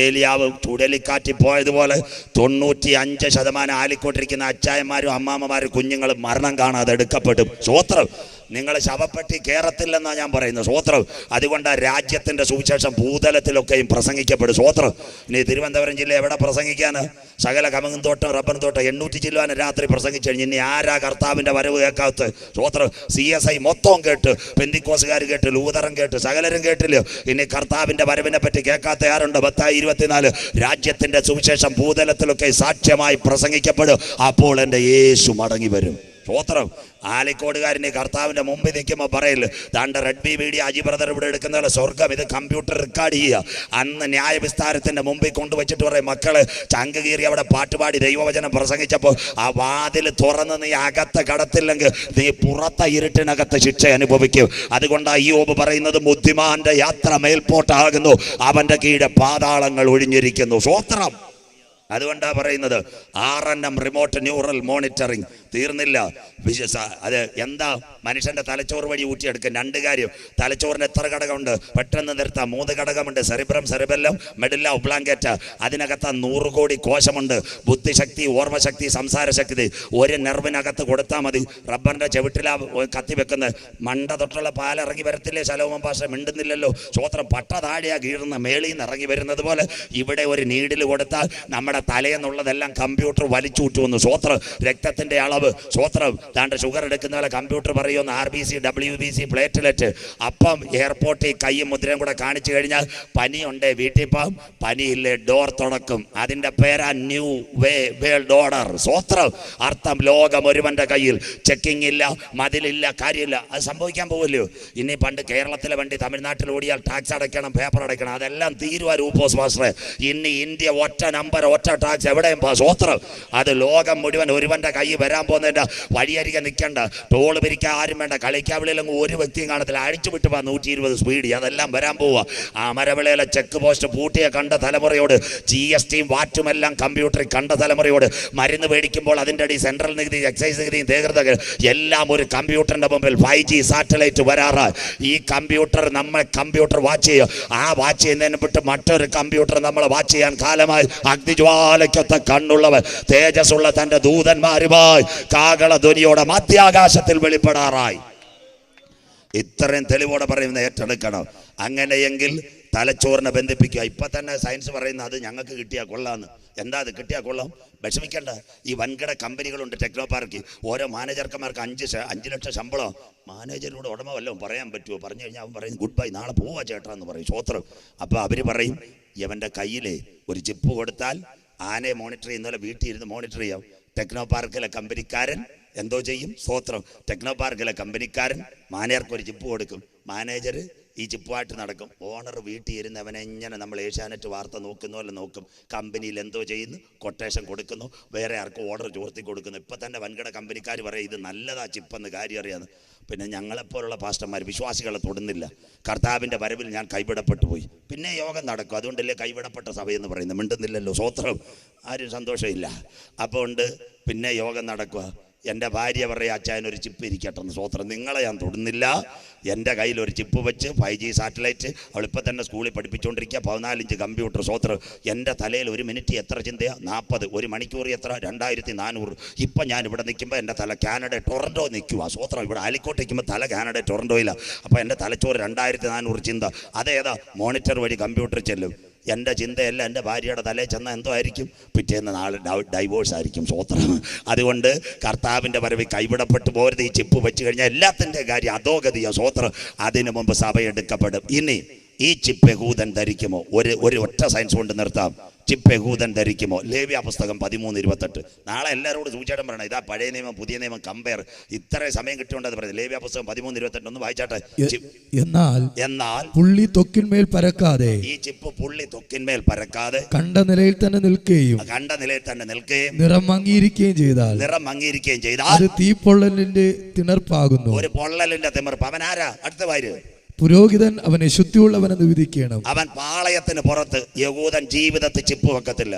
Speaker 1: ഏലിയാവ് ചുഴലിക്കാറ്റി പോയതുപോലെ 95% ആലിക്കോട്ടിരിക്കുന്ന അച്ചായന്മാരും അമ്മാമ്മമാരും കുഞ്ഞുങ്ങളും മരണം കാണാതെ എടുക്കപ്പെടും. സ്തോത്രം. നിങ്ങൾ ശവപ്പെട്ടി കയറത്തില്ലെന്നാണ് ഞാൻ പറയുന്നത്. സ്തോത്രം. അതുകൊണ്ട് രാജ്യത്തിന്റെ സുവിശേഷം ഭൂതലത്തിലൊക്കെയും പ്രസംഗിക്കപ്പെടും. സ്തോത്രം. ഇനി തിരുവനന്തപുരം ജില്ല എവിടെ പ്രസംഗിക്കാന്? സകല കമുങ്ങും തോട്ടം റബ്ബറും തോട്ടം 800 ജില്ലാന് രാത്രി പ്രസംഗിച്ചു കഴിഞ്ഞ് ഇനി ആരാ കർത്താവിന്റെ വരവ് കേൾക്കാത്ത? സ്തോത്രം. CSI മൊത്തം കേട്ട്, പെന്തിക്കോസുകാർ കേട്ട്, ലൂതറൻ കേട്ട്, സകലരും കേട്ടില്ലയോ? ഇനി കർത്താവിന്റെ വരവിനെ പറ്റി കേൾക്കാത്ത ആരുണ്ട്? 10:24 രാജ്യത്തിന്റെ സുവിശേഷം ഭൂതലത്തിലൊക്കെ സാക്ഷ്യമായി പ്രസംഗിക്കപ്പെടും. അപ്പോൾ എൻ്റെ യേശു മടങ്ങി വരും. സ്തോത്രം. ആലിക്കോടുകാരന് കർത്താവിന്റെ മുമ്പിൽ നിൽക്കുമ്പോൾ പറയില്ല, താണ്ട റെഡ്ബി വീഡിയോ അജി ബ്രദർ ഇവിടെ എടുക്കുന്ന സ്വർഗം ഇത് കമ്പ്യൂട്ടർ റെക്കോർഡ് ചെയ്യുക. അന്ന് ന്യായവിസ്താരത്തിന്റെ മുമ്പിൽ കൊണ്ടുവച്ചിട്ട് പറയും, മക്കള് ചങ്ക് കീറി അവിടെ പാട്ടുപാടി ദൈവവചനം പ്രസംഗിച്ചപ്പോൾ ആ വാതിൽ തുറന്ന് നീ അകത്ത് കടത്തില്ലെങ്കിൽ നീ പുറത്തെ ഇരുട്ടിനകത്ത് ശിക്ഷ അനുഭവിക്കും. അതുകൊണ്ടാണ് ഇയ്യോബ് പറയുന്നത്, ബുദ്ധിമാന്റെ യാത്ര മേൽപോട്ടാകുന്നു, അവന്റെ കീഴെ പാതാളങ്ങൾ ഒഴിഞ്ഞിരിക്കുന്നു. സ്തോത്രം. അതുകൊണ്ടാണ് പറയുന്നത് RNM റിമോട്ട് ന്യൂറൽ മോണിറ്ററിങ്. തീർന്നില്ല. അത് എന്താ? മനുഷ്യന്റെ തലച്ചോറ് വഴി ഊറ്റിയെടുക്കും. 2 കാര്യം. തലച്ചോറിന് എത്ര ഘടകമുണ്ട്? പെട്ടെന്ന് നിർത്താം. 3 ഘടകമുണ്ട്. Cerebrum, cerebellum, മെഡില്ല oblongata. അതിനകത്ത് 100 കോടി കോശമുണ്ട്. ബുദ്ധിശക്തി, ഓർമ്മശക്തി, സംസാരശക്തി ഒരു നെർവിനകത്ത് കൊടുത്താൽ മതി. റബ്ബറിന്റെ ചെവിട്ടിലാ കത്തി വെക്കുന്നത്. മണ്ട തൊട്ടുള്ള പാലിറങ്ങി വരത്തില്ലേ? ശലോമൻ പാഷ മിണ്ടുന്നില്ലല്ലോ. സ്വോത്രം. പട്ട താഴെയാ കീഴുന്ന മേളിൽ നിന്ന് ഇറങ്ങി വരുന്നത് പോലെ ഇവിടെ ഒരു നീഡിൽ കൊടുത്താൽ നമ്മുടെ തലയെന്നുള്ളതെല്ലാം കമ്പ്യൂട്ടർ വലിച്ചൂറ്റുമെന്ന്. സ്വോത്രം. രക്തത്തിന്റെ അളവ്. സ്വോത്രം. താണ്ട് ഷുഗർ എടുക്കുന്ന പോലെ കമ്പ്യൂട്ടർ പറയുമെന്ന്. RBC, WBC, platelet. അപ്പം എയർപോർട്ടിൽ കൈയും മുദ്രയും കൂടെ കാണിച്ചു കഴിഞ്ഞാൽ പനിയുണ്ടേ വീട്ടിൽ പോകാം, പനിയില്ലേ ഡോർ തുറക്കും. അതിന്റെ പേരാ ന്യൂ വേൾഡ് ഓർഡർ. സ്വോത്രം. അർത്ഥം ലോകം ഒരുവന്റെ കയ്യിൽ. ചെക്കിംഗ് ഇല്ല, മതിലില്ല, കാര്യമില്ല. അത് സംഭവിക്കാൻ പോവില്ലയോ? ഇനി പണ്ട് കേരളത്തിലെ വണ്ടി തമിഴ്നാട്ടിൽ ഓടിയാൽ ടാക്സ് അടയ്ക്കണം, പേപ്പർ അടയ്ക്കണം, അതെല്ലാം തീരുവാ രൂപോസ് മാസ്റ്ററെ. ഇനി ഇന്ത്യ ഒറ്റ നമ്പർ, ഒറ്റ ടാക്സ്, എവിടെയും സ്വോത്രം. അത് ലോകം മുഴുവൻ ഒരുവന്റെ കൈ വരാൻ പോകുന്നതിന്റെ വഴിയരികെ നിൽക്കണ്ട. ടോൾ പിരിക്കാൻ ആരും വേണ്ട. കളിക്കാവിളിയിലങ്ങ് ഒരു വ്യക്തിയും കാണത്തില്ല. അഴിച്ചു വിട്ടു 120 സ്പീഡ്. അതെല്ലാം വരാൻ പോവുക. അമരവിളയിലെ ചെക്ക് പോസ്റ്റ് പൂട്ടിയ കണ്ട തലമുറയോട്, GSTയും വാറ്റുമെല്ലാം കമ്പ്യൂട്ടറിൽ കണ്ട തലമുറയോട്, മരുന്ന് മേടിക്കുമ്പോൾ അതിൻ്റെ അടി സെൻട്രൽ നികുതി, എക്സൈസ് നികുതിയും തീർത്തകൾ എല്ലാം ഒരു കമ്പ്യൂട്ടറിന്റെ മുമ്പിൽ 5G സാറ്റലൈറ്റ് വരാറായി. ഈ കമ്പ്യൂട്ടർ നമ്മൾ കമ്പ്യൂട്ടർ വാച്ച് ചെയ്യുക. ആ വാച്ച് ചെയ്യുന്നതിന് വിട്ട് മറ്റൊരു കമ്പ്യൂട്ടർ നമ്മൾ വാച്ച് ചെയ്യാൻ കാലമായി. അഗ്നിജ്വാലയ്ക്കൊത്ത കണ്ണുള്ളവൻ തേജസ്സുള്ള തന്റെ ദൂതന്മാരുമായി കാകള ധ്വനിയോടെ മധ്യാകാശത്തിൽ വെളിപ്പെടാറായി. ഇത്രയും തെളിവോടെ പറയുന്നത് ഏറ്റെടുക്കണം. അങ്ങനെയെങ്കിൽ തലച്ചോറിനെ ബന്ധിപ്പിക്കുക. ഇപ്പൊ തന്നെ സയൻസ് പറയുന്നത് അത് ഞങ്ങൾക്ക് കിട്ടിയാൽ കൊള്ളാന്ന്. എന്താ അത് കിട്ടിയാൽ കൊള്ളാം? വിഷമിക്കേണ്ട. ഈ വൻകിട കമ്പനികളുണ്ട്, ടെക്നോ പാർക്ക്. ഓരോ മാനേജർമാർക്ക് 5 ലക്ഷം ശമ്പളം. മാനേജറിനോട് ഉടമ വല്ലതും പറയാൻ പറ്റുമോ? പറഞ്ഞു കഴിഞ്ഞാൽ അവൻ പറയും ഗുഡ് ബൈ, നാളെ പോവാ ചേട്ടാ എന്ന് പറയും. സ്വോത്രം. അപ്പോൾ അവർ പറയും ഇവൻ്റെ കയ്യിലെ ഒരു ചിപ്പ് കൊടുത്താൽ ആനയെ മോണിറ്റർ ചെയ്യുന്ന പോലെ വീട്ടിൽ ഇരുന്ന് മോണിറ്റർ ചെയ്യാം. ടെക്നോ പാർക്കിലെ കമ്പനിക്കാരൻ എന്തോ ചെയ്യും? സ്വോത്രം. ടെക്നോ പാർക്കിലെ കമ്പനിക്കാരൻ മാനേജർക്ക് ഒരു ചിപ്പ് കൊടുക്കും. മാനേജർ ഈ ചിപ്പുമായിട്ട് നടക്കും. ഓണർ വീട്ടിൽ ഇരുന്നവനെ ഇങ്ങനെ നമ്മൾ ഏഷ്യാനെറ്റ് വാർത്ത നോക്കുന്ന പോലെ നോക്കും. കമ്പനിയിൽ എന്തോ ചെയ്യുന്നു, കൊട്ടേഷൻ കൊടുക്കുന്നു, വേറെ ആർക്കും ഓർഡർ ചോർത്തി കൊടുക്കുന്നു. ഇപ്പം തന്നെ വൻകിട കമ്പനിക്കാർ പറയും ഇത് നല്ലതാ ചിപ്പെന്ന്, കാര്യം അറിയാന്ന്. പിന്നെ ഞങ്ങളെപ്പോലുള്ള പാസ്റ്റർമാർ വിശ്വാസികളെ തൊടുന്നില്ല. കർത്താവിൻ്റെ വരവിൽ ഞാൻ കൈവിടപ്പെട്ടു പോയി. പിന്നെ യോഗം നടക്കും. അതുകൊണ്ടല്ലേ കൈവിടപ്പെട്ട സഭയെന്ന് പറയുന്നത്. മിണ്ടുന്നില്ലല്ലോ. സ്വോത്രം. ആരും സന്തോഷമില്ല. അപ്പോൾ ഉണ്ട് പിന്നെ യോഗം നടക്കുക. എൻ്റെ ഭാര്യ പറയുക അച്ചായനൊരു ചിപ്പ് ഇരിക്കട്ടെ എന്ന്. സ്വോത്രം. നിങ്ങളെ ഞാൻ തൊടുന്നില്ല. എൻ്റെ കയ്യിൽ ഒരു ചിപ്പ് വെച്ച് 5G സാറ്റലൈറ്റ് അവളിപ്പോൾ തന്നെ സ്കൂളിൽ പഠിപ്പിച്ചുകൊണ്ടിരിക്കുക. 14 ഇഞ്ച് കമ്പ്യൂട്ടർ. സ്വോത്രം. എൻ്റെ തലയിൽ 1 മിനിറ്റ് എത്ര ചിന്തയാണ്? 40. 1 മണിക്കൂർ എത്ര? 2400. ഇപ്പം ഞാൻ ഇവിടെ നിൽക്കുമ്പോൾ എൻ്റെ തല കാനഡ ടൊറൻറ്റോ നിൽക്കുക. സ്വോത്രം. ഇവിടെ ആലിക്കോട്ട് നിൽക്കുമ്പോൾ തല കാനഡ ടൊറൻറ്റോയില്ല. അപ്പോൾ എൻ്റെ തലച്ചോറ് 2400 ചിന്ത. അതേതാ? മോണിറ്റർ വഴി കമ്പ്യൂട്ടർ ചെല്ലും. എൻ്റെ ചിന്തയല്ല എൻ്റെ ഭാര്യയുടെ തലയിൽ ചെന്നാൽ എന്തോ ആയിരിക്കും, പിറ്റേന്ന് നാളെ ഡൈവോഴ്സ് ആയിരിക്കും. സ്വോത്രം. അതുകൊണ്ട് കർത്താവിൻ്റെ വരവിൽ കൈവിടപ്പെട്ടു പോരുത്. ഈ ചിപ്പ് വെച്ച് കഴിഞ്ഞാൽ എല്ലാത്തിൻ്റെ കാര്യം അധോഗതിയോ. സ്വോത്രം. അതിനു മുമ്പ് സഭ എടുക്കപ്പെടും. ഇനി ഈ ചിപ്പ് യഹൂദൻ ധരിക്കുമോ? ഒരു ഒറ്റ സയൻസ് കൊണ്ട് നിർത്താം. ചിപ്പ് യഹൂദൻ ധരിക്കുമോ? ലേവ്യ പുസ്തകം 13:28. നാളെ എല്ലാവരോടും സൂചിച്ചാട്ടം പറയണം. ഇതാ പഴയ നിയമം പുതിയ നിയമം കമ്പയർ. ഇത്രയും സമയം കിട്ടുകൊണ്ടത് പറയുന്നത്. ലേവ്യ പുസ്തകം 13:28 ഒന്ന് വായിച്ചാട്ടെ.
Speaker 2: എന്നാൽ പുള്ളി തൊക്കിന്മേൽ പരക്കാതെ,
Speaker 1: ഈ ചിപ്പ് പുള്ളി തൊക്കിന്മേൽ പരക്കാതെ
Speaker 2: കണ്ട നിലയിൽ തന്നെ നിൽക്കുകയും നിറം മങ്ങിയിരിക്കുകയും ചെയ്താൽ അത് തീപ്പൊള്ളലിന്റെ തിണർപ്പാകുന്നു.
Speaker 1: ഒരു പൊള്ളലിന്റെ തിമിർപ്പ്. അവൻ ആരാ? അടുത്ത വാര്.
Speaker 2: പുരോഹിതൻ അവനെ ശുദ്ധിയുള്ളവനെന്ന് വിധിക്കണം.
Speaker 1: അവൻ പാളയത്തിന് പുറത്ത്. യഹൂദൻ ജീവിതത്തിൽ ചിപ്പ് വെക്കത്തില്ല.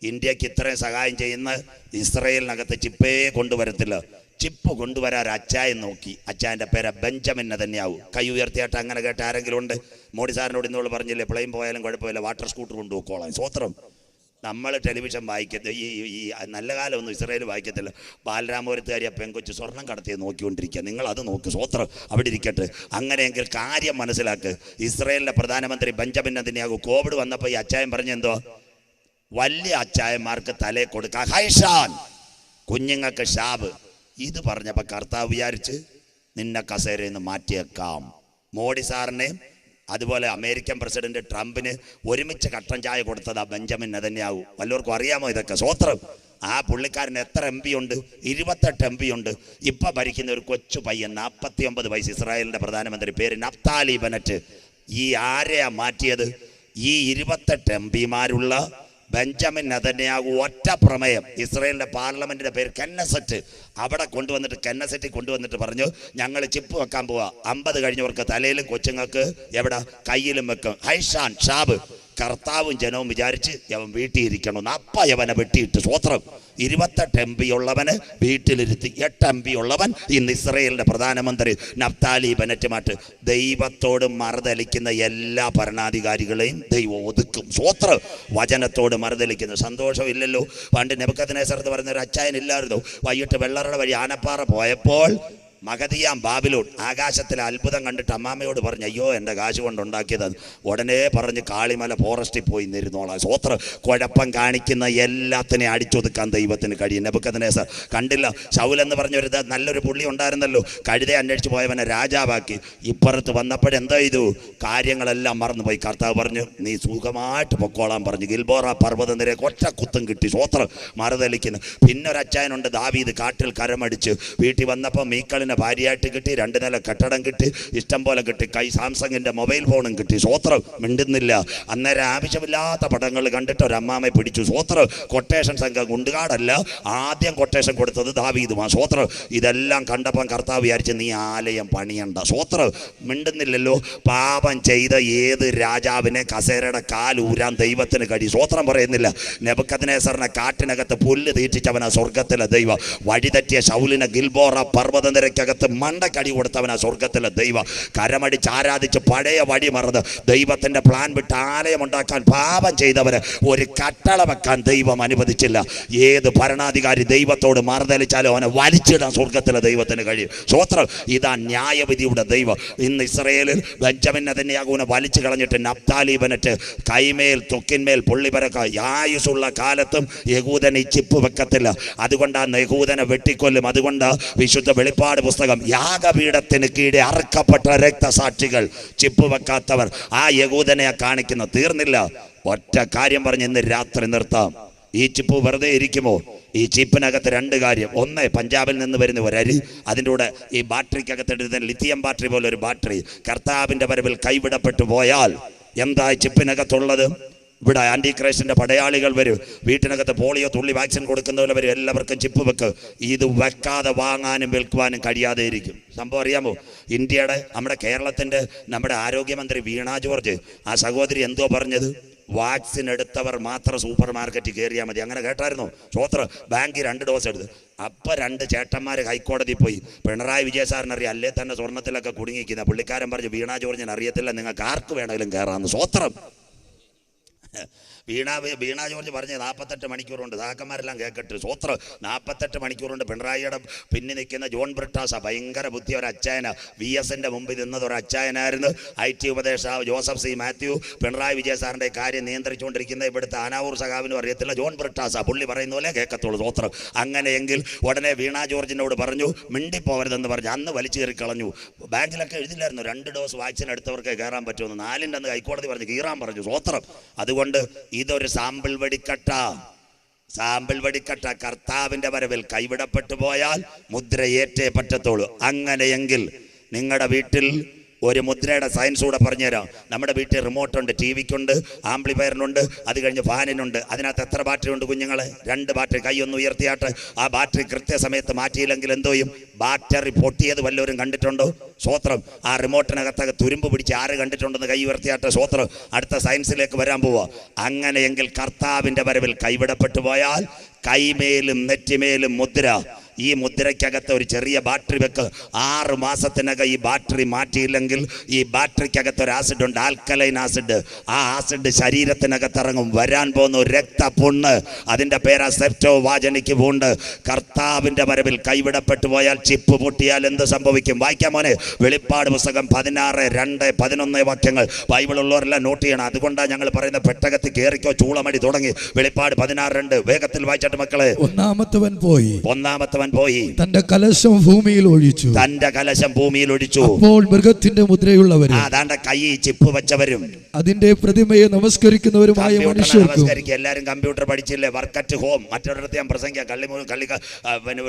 Speaker 1: ഇന്ത്യക്ക് ഇത്രയും സഹായം ചെയ്യുന്ന ഇസ്രയേലിനകത്ത് ചിപ്പേ കൊണ്ടുവരത്തില്ല. ചിപ്പ് കൊണ്ടുവരാൻ അച്ചായൻ നോക്കി. അച്ചായൻ്റെ പേര് ബെഞ്ചമിൻ നെതന്യാഹു. കൈ ഉയർത്തിയായിട്ട് അങ്ങനെ കേട്ട ആരെങ്കിലും ഉണ്ട്? മോഡി സാറിനോട് ഇന്നോട് പറഞ്ഞില്ലേ, പ്ലെയിൻ പോയാലും കുഴപ്പമില്ല, വാട്ടർ സ്കൂട്ടർ കൊണ്ടുപോയിക്കോളാം. സ്വോത്രം. നമ്മൾ ടെലിവിഷൻ വായിക്കത്തില്ല. ഈ നല്ല കാലമൊന്നും ഇസ്രയേൽ വായിക്കത്തില്ല. ബാലരാമപുരത്തുകാരിയെ പെങ്കൊച്ച് സ്വർണം കടത്തിയെ നോക്കിക്കൊണ്ടിരിക്കുക. നിങ്ങൾ അത് നോക്ക്. സ്വോത്രം. അവിടെ ഇരിക്കട്ടെ. അങ്ങനെയെങ്കിൽ കാര്യം മനസ്സിലാക്ക്. ഇസ്രയേലിലെ പ്രധാനമന്ത്രി ബെഞ്ചമിൻ നെതന്യാഹു കോവിഡ് വന്നപ്പോൾ ഈ അച്ചായൻ പറഞ്ഞെന്തോ? വലിയ അച്ചായന്മാർക്ക് തലേ കൊടുക്കാം, ഹൈഷാൻ, കുഞ്ഞുങ്ങൾക്ക് ഷാബ്. ഇത് പറഞ്ഞപ്പോൾ കർത്താവ് വിചാരിച്ച് നിന്നെ കസേരയിൽ നിന്ന് മാറ്റിയേക്കാം. മോഡി സാറിനെ അതുപോലെ അമേരിക്കൻ പ്രസിഡന്റ് ട്രംപിന് ഒരുമിച്ച് കട്ടൻ ചായ കൊടുത്തതാ ബെഞ്ചമിൻ നെതന്യാഹു. വല്ലവർക്കും അറിയാമോ ഇതൊക്കെ? സ്വോത്രം. ആ പുള്ളിക്കാരന് എത്ര MP ഉണ്ട്? 28 MP ഉണ്ട്. ഇപ്പൊ ഭരിക്കുന്ന ഒരു കൊച്ചു പയ്യൻ, 49 വയസ്സ്, ഇസ്രായേലിന്റെ പ്രധാനമന്ത്രി, പേര് നഫ്താലി ബെനറ്റ്. ഈ ആരെയാ മാറ്റിയത്? ഈ 28 MP-മാരുള്ള ബെഞ്ചമിൻ നെതന്യാഹു ഒറ്റ പ്രമേയം. ഇസ്രായേലിന്റെ പാർലമെന്റിന്റെ പേര് കെന്നസെറ്റ്. അവിടെ കൊണ്ടുവന്നിട്ട്, കെന്നസെറ്റിൽ കൊണ്ടുവന്നിട്ട് പറഞ്ഞു, ഞങ്ങൾ ചിപ്പ് വെക്കാൻ പോവാ. 50 കഴിഞ്ഞവർക്ക് തലയിലും കൊച്ചുങ്ങൾക്ക് എവിടെ കയ്യിലും വെക്കും. ഹൈഷാൻ, ഷാബ്. കർത്താവും ജനവും വിചാരിച്ച് അവൻ വീട്ടിൽ ഇരിക്കണമെന്ന്. അപ്പ അവനെ വെട്ടിയിട്ട്. സ്വോത്രം. 28 MP ഉള്ളവന് വീട്ടിലിരുത്തി. 8 MP ഉള്ളവൻ ഇന്ന് ഇസ്രയേലിന്റെ പ്രധാനമന്ത്രി നഫ്താലി ബെനറ്റുമായിട്ട്. ദൈവത്തോട് മറുതലിക്കുന്ന എല്ലാ ഭരണാധികാരികളെയും ദൈവം ഒതുക്കും. സ്വോത്രം. വചനത്തോട് മറുതലിക്കുന്നു. സന്തോഷമില്ലല്ലോ. പണ്ട് നെബൂഖദ്നേസർ എന്ന് പറയുന്ന ഒരു അച്ചായൻ ഇല്ലായിരുന്നു. വൈകിട്ട് വെള്ളറട വഴി ആനപ്പാറ പോയപ്പോൾ മഗതിയാം ബാബിലോൺ ആകാശത്തിലെ അത്ഭുതം കണ്ടിട്ട് അമ്മാമ്മയോട് പറഞ്ഞു, അയ്യോ എൻ്റെ കാശ് കൊണ്ടുണ്ടാക്കിയത്. ഉടനെ പറഞ്ഞ് കാളിമല ഫോറസ്റ്റിൽ പോയി നിരുന്നോളാം. സ്വോത്രം. കുഴപ്പം കാണിക്കുന്ന എല്ലാത്തിനെയും അടിച്ചൊതുക്കാൻ ദൈവത്തിന് കഴിയും. നെബൂഖദ്നേസർ കണ്ടില്ല, ശൗലെന്ന് പറഞ്ഞൊരു നല്ലൊരു പുള്ളി ഉണ്ടായിരുന്നല്ലോ, കഴുതയെ അന്വേഷിച്ച് പോയവനെ രാജാവാക്കി. ഇപ്പുറത്ത് വന്നപ്പോഴെന്തോ ചെയ്തു? കാര്യങ്ങളെല്ലാം മറന്നുപോയി. കർത്താവ് പറഞ്ഞു, നീ സുഖമായിട്ട് പൊക്കോളാൻ പറഞ്ഞു. ഗിൽബോറ പർവ്വതനിരക്ക് ഒറ്റ കുത്തും കിട്ടി. സ്വോത്രം. മറുതലിക്കുന്നു. പിന്നെ ഒരു അച്ചായനുണ്ട്, ദാവീദ്, കാട്ടിൽ കരമടിച്ച് വീട്ടിൽ വന്നപ്പോൾ മീക്കളിന് ഭാര്യയായിട്ട് കിട്ടി, 2 നില കെട്ടിടം കിട്ടി, ഇഷ്ടം പോലെ കിട്ടി, സാംസങ്ങിന്റെ മൊബൈൽ ഫോണും കിട്ടി. സ്വോത്രം. മിണ്ടുന്നില്ല. അന്നേരം ആവശ്യമില്ലാത്ത പടങ്ങൾ കണ്ടിട്ട് ഒരു അമ്മാമെ പിടിച്ചു. സ്വോത്രം. കൊട്ടേഷൻ സംഘം, ഗുണ്ടുകാടല്ല, ആദ്യം കൊട്ടേഷൻ കൊടുത്തത് ദാവീദുമാ. സ്വോത്രം. ഇതെല്ലാം കണ്ടപ്പം കർത്താവ് വിചാരിച്ച് നീ ആലയം പണിയണ്ട. സ്വോത്രം. മിണ്ടുന്നില്ലല്ലോ. പാപം ചെയ്ത ഏത് രാജാവിനെ കസേരയുടെ കാലൂരാൻ ദൈവത്തിന് കഴിയും. സ്വോത്രം പറയുന്നില്ല. നെബൂഖദ്നേസറിനെ കാട്ടിനകത്ത് പുല്ല് തീറ്റിച്ചവനാ സ്വർഗത്തിലെ ദൈവം. വഴിതെറ്റിയ ശൗലിനെ ഗിൽബോറ പർവ്വതനിരക്ക് ത്ത് മണ്ടക്കടി കൊടുത്തവനാ സ്വർഗത്തിലെ ദൈവം. കരമടിച്ച് ആരാധിച്ച് പഴയ വഴി മറന്ന് ദൈവത്തിന്റെ പ്ലാൻ വിട്ട് ആലയം ഉണ്ടാക്കാൻ പാപം ചെയ്തവര് ഒരു കട്ടള വെക്കാൻ ദൈവം അനുവദിച്ചില്ല. ഏത് ഭരണാധികാരി ദൈവത്തോട് മറുതലിച്ചാലും അവനെ വലിച്ചിടാൻ സ്വർഗത്തിലെ ദൈവത്തിന് കഴിയും. സ്വോത്രം. ഇതാ ന്യായവിധിയുടെ ദൈവം. ഇന്ന് ഇസ്രയേലിൽ ബെഞ്ചമിൻ നെതന്യാഹുവിനെ വലിച്ചു കളഞ്ഞിട്ട് നഫ്താലി ബെനറ്റ് കൈമേൽ തൊക്കിന്മേൽ പുള്ളിപരക്ക. ആയുസുള്ള കാലത്തും യഹൂദൻ ഈ ചിപ്പ് വെക്കത്തില്ല. അതുകൊണ്ടാണ് യഹൂദനെ വെട്ടിക്കൊല്ലും. അതുകൊണ്ട് വിശുദ്ധ വെളിപ്പാട് പുസ്തകം, യാഗപീഠത്തിന് കീഴെ അറുക്കപ്പെട്ട രക്തസാക്ഷികൾ, ചിപ്പ് വെക്കാത്തവർ, ആ യഹൂദനെ കാണിക്കുന്നു. തീർന്നില്ല. ഒറ്റ കാര്യം പറഞ്ഞ് ഇന്ന് രാത്രി നിർത്താം. ഈ ചിപ്പ് വെറുതെ ഇരിക്കുമോ? ഈ ചിപ്പിനകത്ത് 2 കാര്യം. ഒന്ന്, പഞ്ചാബിൽ നിന്ന് വരുന്ന ഒരു അരി, അതിൻ്റെ കൂടെ ഈ ബാറ്ററിക്കകത്ത് ലിഥിയം ബാറ്ററി പോലെ ഒരു ബാറ്ററി. കർത്താവിൻ്റെ വരവിൽ കൈവിടപ്പെട്ടു പോയാൽ എന്താ ചിപ്പിനകത്തുള്ളത്? ഇവിടെ ആൻറ്റി ക്രൈസ്റ്റിൻ്റെ പടയാളികൾ വരും. വീട്ടിനകത്ത് പോളിയോ തുള്ളി വാക്സിൻ കൊടുക്കുന്നവരെ വരും. എല്ലാവർക്കും ചിപ്പ് വെക്ക്. ഇത് വെക്കാതെ വാങ്ങാനും വിൽക്കുവാനും കഴിയാതെ ഇരിക്കും. സംഭവം അറിയാമോ? ഇന്ത്യയുടെ, നമ്മുടെ കേരളത്തിൻ്റെ നമ്മുടെ ആരോഗ്യമന്ത്രി വീണ ജോർജ്, ആ സഹോദരി എന്തോ പറഞ്ഞത്? വാക്സിൻ എടുത്തവർ മാത്രം സൂപ്പർ മാർക്കറ്റിൽ കയറിയാൽ മതി. അങ്ങനെ കേട്ടായിരുന്നു. സ്വോത്രം. ബാങ്കിൽ 2 ഡോസ് എടുത്ത്. അപ്പം 2 ചേട്ടന്മാർ ഹൈക്കോടതി പോയി. പിണറായി വിജയ സാറിനറിയാം, അല്ലേ തന്നെ സ്വർണ്ണത്തിലൊക്കെ കുടുങ്ങിക്കുന്ന പുള്ളിക്കാരൻ പറഞ്ഞു, വീണ ജോർജിന് അറിയത്തില്ല, നിങ്ങൾക്ക് ആർക്ക് വേണമെങ്കിലും കയറാമെന്ന്. സ്വോത്രം. വീണ ജോർജ് പറഞ്ഞ് 48 മണിക്കൂറുണ്ട്. സഹാക്കന്മാരെല്ലാം കേൾക്കട്ടെ. സ്വോത്രം. 48 മണിക്കൂറുണ്ട്. പിണറായിയുടെ പിന്നെ നിൽക്കുന്ന ജോൺ ബ്രിട്ടാസ ഭയങ്കര ബുദ്ധി ഒരു അച്ചായന. VS-ന്റെ മുമ്പിൽ നിന്നത് ഒരു അച്ചായനായിരുന്നു. IT ഉപദേഷ്ടാവ് ജോസഫ് C. മാത്യു പിണറായി വിജയ സാറിൻ്റെ കാര്യം നിയന്ത്രിച്ചുകൊണ്ടിരിക്കുന്ന ഇവിടുത്തെ ആനാവൂർ സഖാവിനും അറിയത്തില്ല. ജോൺ ബ്രിട്ടാസ പുള്ളി പറയുന്ന പോലെ കേൾക്കത്തുള്ളൂ. സ്വോത്രം. അങ്ങനെയെങ്കിൽ ഉടനെ വീണ ജോർജിനോട് പറഞ്ഞു മിണ്ടിപ്പോവരുതെന്ന് പറഞ്ഞു. അന്ന് വലിച്ചു കയറി കളഞ്ഞു. ബാങ്കിലൊക്കെ എഴുതില്ലായിരുന്നു 2 ഡോസ് വാക്സിൻ എടുത്തവർക്ക് കയറാൻ പറ്റുമെന്ന്. 4ൻ്റെ അന്ന് ഹൈക്കോടതി പറഞ്ഞു കീറാൻ പറഞ്ഞു. സ്വോത്രം. അതുകൊണ്ട് ഇതൊരു സാമ്പിൾ വെടിക്കട്ട. കർത്താവിൻ്റെ വരവിൽ കൈവിടപ്പെട്ടു പോയാൽ മുദ്രയേറ്റേ പറ്റത്തുള്ളൂ. അങ്ങനെയെങ്കിൽ നിങ്ങളുടെ വീട്ടിൽ ഒരു മുദ്രയുടെ സയൻസ് കൂടെ പറഞ്ഞുതരാം. നമ്മുടെ വീട്ടിൽ റിമോട്ടുണ്ട്, TV-ക്കുണ്ട്, ആംപ്ലിഫയറിനുണ്ട്, അത് കഴിഞ്ഞ് ഫാനിനുണ്ട്. അതിനകത്ത് എത്ര ബാറ്ററി ഉണ്ട് കുഞ്ഞുങ്ങളെ? 2 ബാറ്ററി. കൈ ഒന്ന് ഉയർത്തിയാട്ട്. ആ ബാറ്ററി കൃത്യസമയത്ത് മാറ്റിയില്ലെങ്കിൽ എന്തോ ചെയ്യും? ബാറ്ററി പൊട്ടിയത് വല്ലവരും കണ്ടിട്ടുണ്ടോ? സ്വോത്രം. ആ റിമോട്ടിനകത്തൊക്കെ തുരുമ്പ് പിടിച്ച് ആര് കണ്ടിട്ടുണ്ടെന്ന് കൈ ഉയർത്തിയാട്ട്. സ്വോത്രം. അടുത്ത സയൻസിലേക്ക് വരാൻ പോവുക. അങ്ങനെയെങ്കിൽ കർത്താവിൻ്റെ വരവിൽ കൈവിടപ്പെട്ടു പോയാൽ കൈമേലും നെറ്റിമേലും മുദ്ര. ഈ മുദ്രയ്ക്കകത്ത് ഒരു ചെറിയ ബാറ്ററി വെക്ക്. 6 മാസത്തിനകം ഈ ബാറ്ററി മാറ്റിയില്ലെങ്കിൽ ഈ ബാറ്ററിക്കകത്ത് ഒരു ആസിഡ് ഉണ്ട്, ആൽക്കലൈൻ ആസിഡ്. ആ ആസിഡ് ശരീരത്തിനകത്ത് ഇറങ്ങും. വരാൻ പോകുന്ന ഒരു രക്തപുണ്ണ്, അതിൻ്റെ പേരാ സെപ്റ്റോവാജനിക് വൂണ്ട്. കർത്താവിൻ്റെ വരവിൽ കൈവിടപ്പെട്ടു പോയാൽ, ചിപ്പ് പൊട്ടിയാൽ എന്ത് സംഭവിക്കും? വായിക്കാം മോനെ. വെളിപ്പാട് പുസ്തകം 16, 2, 11 വാക്യങ്ങൾ. ബൈബിളുള്ളവരെല്ലാം നോട്ട് ചെയ്യണം. അതുകൊണ്ടാണ് ഞങ്ങൾ പറയുന്ന പെട്ടകത്തിൽ കയറിക്കോ ചൂളമടി തുടങ്ങി. വെളിപ്പാട് 16, 2 വേഗത്തിൽ വായിച്ചാട്ട് മക്കളെ.
Speaker 2: ഒന്നാമത്തവൻ
Speaker 1: പോയി
Speaker 2: തന്റെ കലശം ഭൂമിയിൽ ഒഴിച്ചു. അപ്പോൾ മൃഗത്തിന്റെ മുദ്രയുള്ളവരും
Speaker 1: അതാണ്ട് കൈ ചിപ്പ് വെച്ചവരും
Speaker 2: അതിന്റെ പ്രതിമയെ നമസ്കരിക്കുന്നവരുമായ മനുഷ്യർക്കും.
Speaker 1: എല്ലാരും കമ്പ്യൂട്ടർ പഠിച്ചില്ലേ? Work at home. മറ്റൊരിടത്ത് ഞാൻ പ്രസംഗിക്കാം.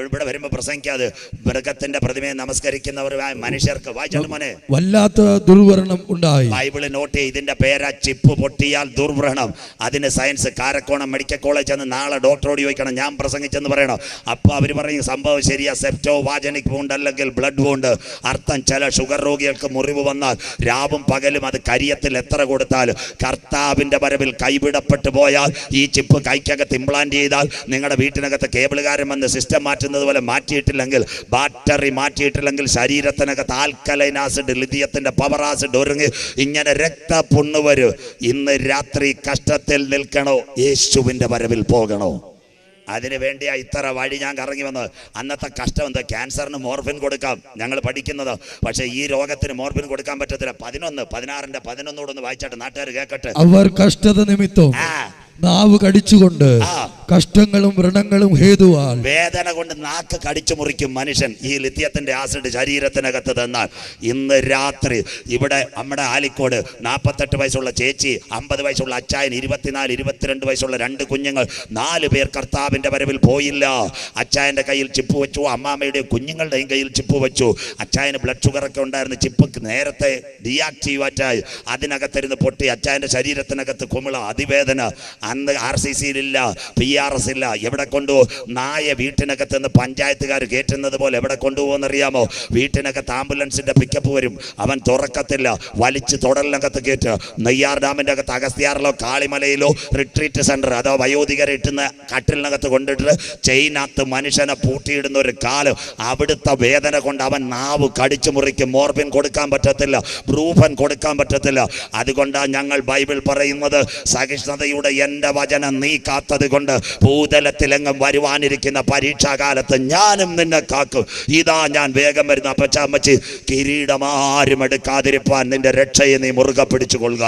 Speaker 1: ഇവിടെ വരുമ്പോ പ്രസംഗിക്കാതെ മൃഗത്തിന്റെ പ്രതിമയെ നമസ്കരിക്കുന്നവരുമായ മനുഷ്യർക്ക്. വായിച്ചാട്ട് മോനെ.
Speaker 2: വല്ലാത്ത ദുർവ്രണം ഉണ്ടായി.
Speaker 1: ബൈബിള് നോട്ട് ചെയ്ത് ഇതിന്റെ പേരാ ചിപ്പ് പൊട്ടിയാൽ ദുർവ്രണം. അതിന് സയൻസ്. കാരക്കോണം മെഡിക്കൽ കോളേജ് എന്ന് നാളെ ഡോക്ടറോട് ചോദിക്കണം ഞാൻ പ്രസംഗിച്ചെന്ന് പറയണം. അപ്പൊ അവര് പറയും സംഭവം ശരിയാ. സെപ്റ്റോവാജനിക് വൂണ്ട് അല്ലെങ്കിൽ ബ്ലഡ് വൂണ്ട്. അർത്ഥം ചില ഷുഗർ രോഗികൾക്ക് മുറിവ് വന്നാൽ രാവും പകലും അത് കരിയത്തിൽ എത്ര കൊടുത്താലും കർത്താവിൻ്റെ വരവിൽ കൈവിടപ്പെട്ടു പോയാൽ, ഈ ചിപ്പ് കൈക്കകത്ത് ഇംപ്ലാന്റ് ചെയ്താൽ, നിങ്ങളുടെ വീട്ടിനകത്ത് കേബിളുകാരൻ വന്ന് സിസ്റ്റം മാറ്റുന്നത് പോലെ മാറ്റിയിട്ടില്ലെങ്കിൽ, ബാറ്ററി മാറ്റിയിട്ടില്ലെങ്കിൽ ശരീരത്തിനകത്ത് ആൽക്കലൈൻ ആസിഡ്, ലിഥിയത്തിന്റെ പവർ ആസിഡ് ഒരുങ്ങി ഇങ്ങനെ രക്തപുണ്ണ് വരും. ഇന്ന് രാത്രി കഷ്ടത്തിൽ നിൽക്കണോ? യേശുവിൻ്റെ വരവിൽ പോകണോ? അതിനു വേണ്ടിയാ ഇത്ര വഴി ഞാൻ കറങ്ങി വന്നത്. അന്നത്തെ കഷ്ടം എന്താ? ക്യാൻസറിന് മോർഫിൻ കൊടുക്കാം ഞങ്ങൾ പഠിക്കുന്നത്. പക്ഷേ ഈ രോഗത്തിന് മോർഫിൻ കൊടുക്കാൻ പറ്റത്തില്ല. 11, 16ന്റെ 11 കൂടെ ഒന്ന് വായിച്ചാട്ട് നാട്ടുകാർ കേൾക്കട്ടെ.
Speaker 2: അവർ കഷ്ടത നിമിത്തം നാവ് കടിച്ചുകൊണ്ട് കഷ്ടങ്ങളും വ്രണങ്ങളും ഹേതുവാൽ
Speaker 1: വേദന കൊണ്ട് നാക്ക് കടിച്ചു മുറിക്കും മനുഷ്യൻ ഈ ലിഥിയത്തിന്റെ ആസിഡ് ശരീരത്തിനകത്ത് തന്നാൽ. ഇന്ന് രാത്രി ഇവിടെ നമ്മുടെ ആലിക്കോട് 48 വയസ്സുള്ള ചേച്ചി, 50 വയസ്സുള്ള അച്ചായൻ, 24, 22 വയസ്സുള്ള 2 കുഞ്ഞുങ്ങൾ, 4 പേർ കർത്താവിന്റെ വരവിൽ പോയില്ല. അച്ചായന്റെ കയ്യിൽ ചിപ്പ് വെച്ചു, അമ്മാമ്മയുടെയും കുഞ്ഞുങ്ങളുടെയും കയ്യിൽ ചിപ്പ് വെച്ചു. അച്ചായന് ബ്ലഡ് ഷുഗർ ഒക്കെ ഉണ്ടായിരുന്നു. ചിപ്പ് നേരത്തെ ഡീആക്റ്റീവാറ്റായി അതിനകത്തിരുന്ന് പൊട്ടി. അച്ചായന്റെ ശരീരത്തിനകത്ത് കുമിള, അതിവേദന. അന്ന് RCC-യിലില്ല, PRS ഇല്ല. എവിടെ കൊണ്ടുപോകും? നായ വീട്ടിനകത്ത് നിന്ന് പഞ്ചായത്തുകാർ കയറ്റുന്നത് പോലെ എവിടെ കൊണ്ടുപോകുമെന്നറിയാമോ? വീട്ടിനകത്ത് ആംബുലൻസിന്റെ പിക്കപ്പ് വരും. അവൻ തുറക്കത്തില്ല, വലിച്ച് തൊടലിനകത്ത് കയറ്റുക. നെയ്യാർ ഡാമിന്റെ അകത്ത് അഗസ്ത്യാറിലോ കാളിമലയിലോ റിട്രീറ്റ് സെന്റർ, അതോ വയോധികരെ ഇട്ടുന്ന കട്ടിലിനകത്ത് കൊണ്ടിട്ട് ചെയിനകത്ത് മനുഷ്യനെ പൂട്ടിയിടുന്ന ഒരു കാലം. അവിടുത്തെ വേദന കൊണ്ട് അവൻ നാവ് കടിച്ചു മുറിക്കും. മോർഫിൻ കൊടുക്കാൻ പറ്റത്തില്ല, ബ്രൂഫൻ കൊടുക്കാൻ പറ്റത്തില്ല. അതുകൊണ്ടാണ് ഞങ്ങൾ ബൈബിൾ പറയുന്നത്, സഹിഷ്ണുതയുടെ എൻ്റെ വചനം നീ കാത്തത് കൊണ്ട് ഭൂതലത്തിലെങ്ങും വരുവാനിരിക്കുന്ന പരീക്ഷാകാലത്ത് ഞാനും നിന്നെ കാക്കും. ഇതാ ഞാൻ വേഗം വരുന്ന. അപ്പച്ചാമ്മച്ചി, കിരീടമാരും എടുക്കാതിരിപ്പാൻ നിന്റെ രക്ഷയെ നീ മുറുകെ പിടിച്ചു കൊള്ളുക.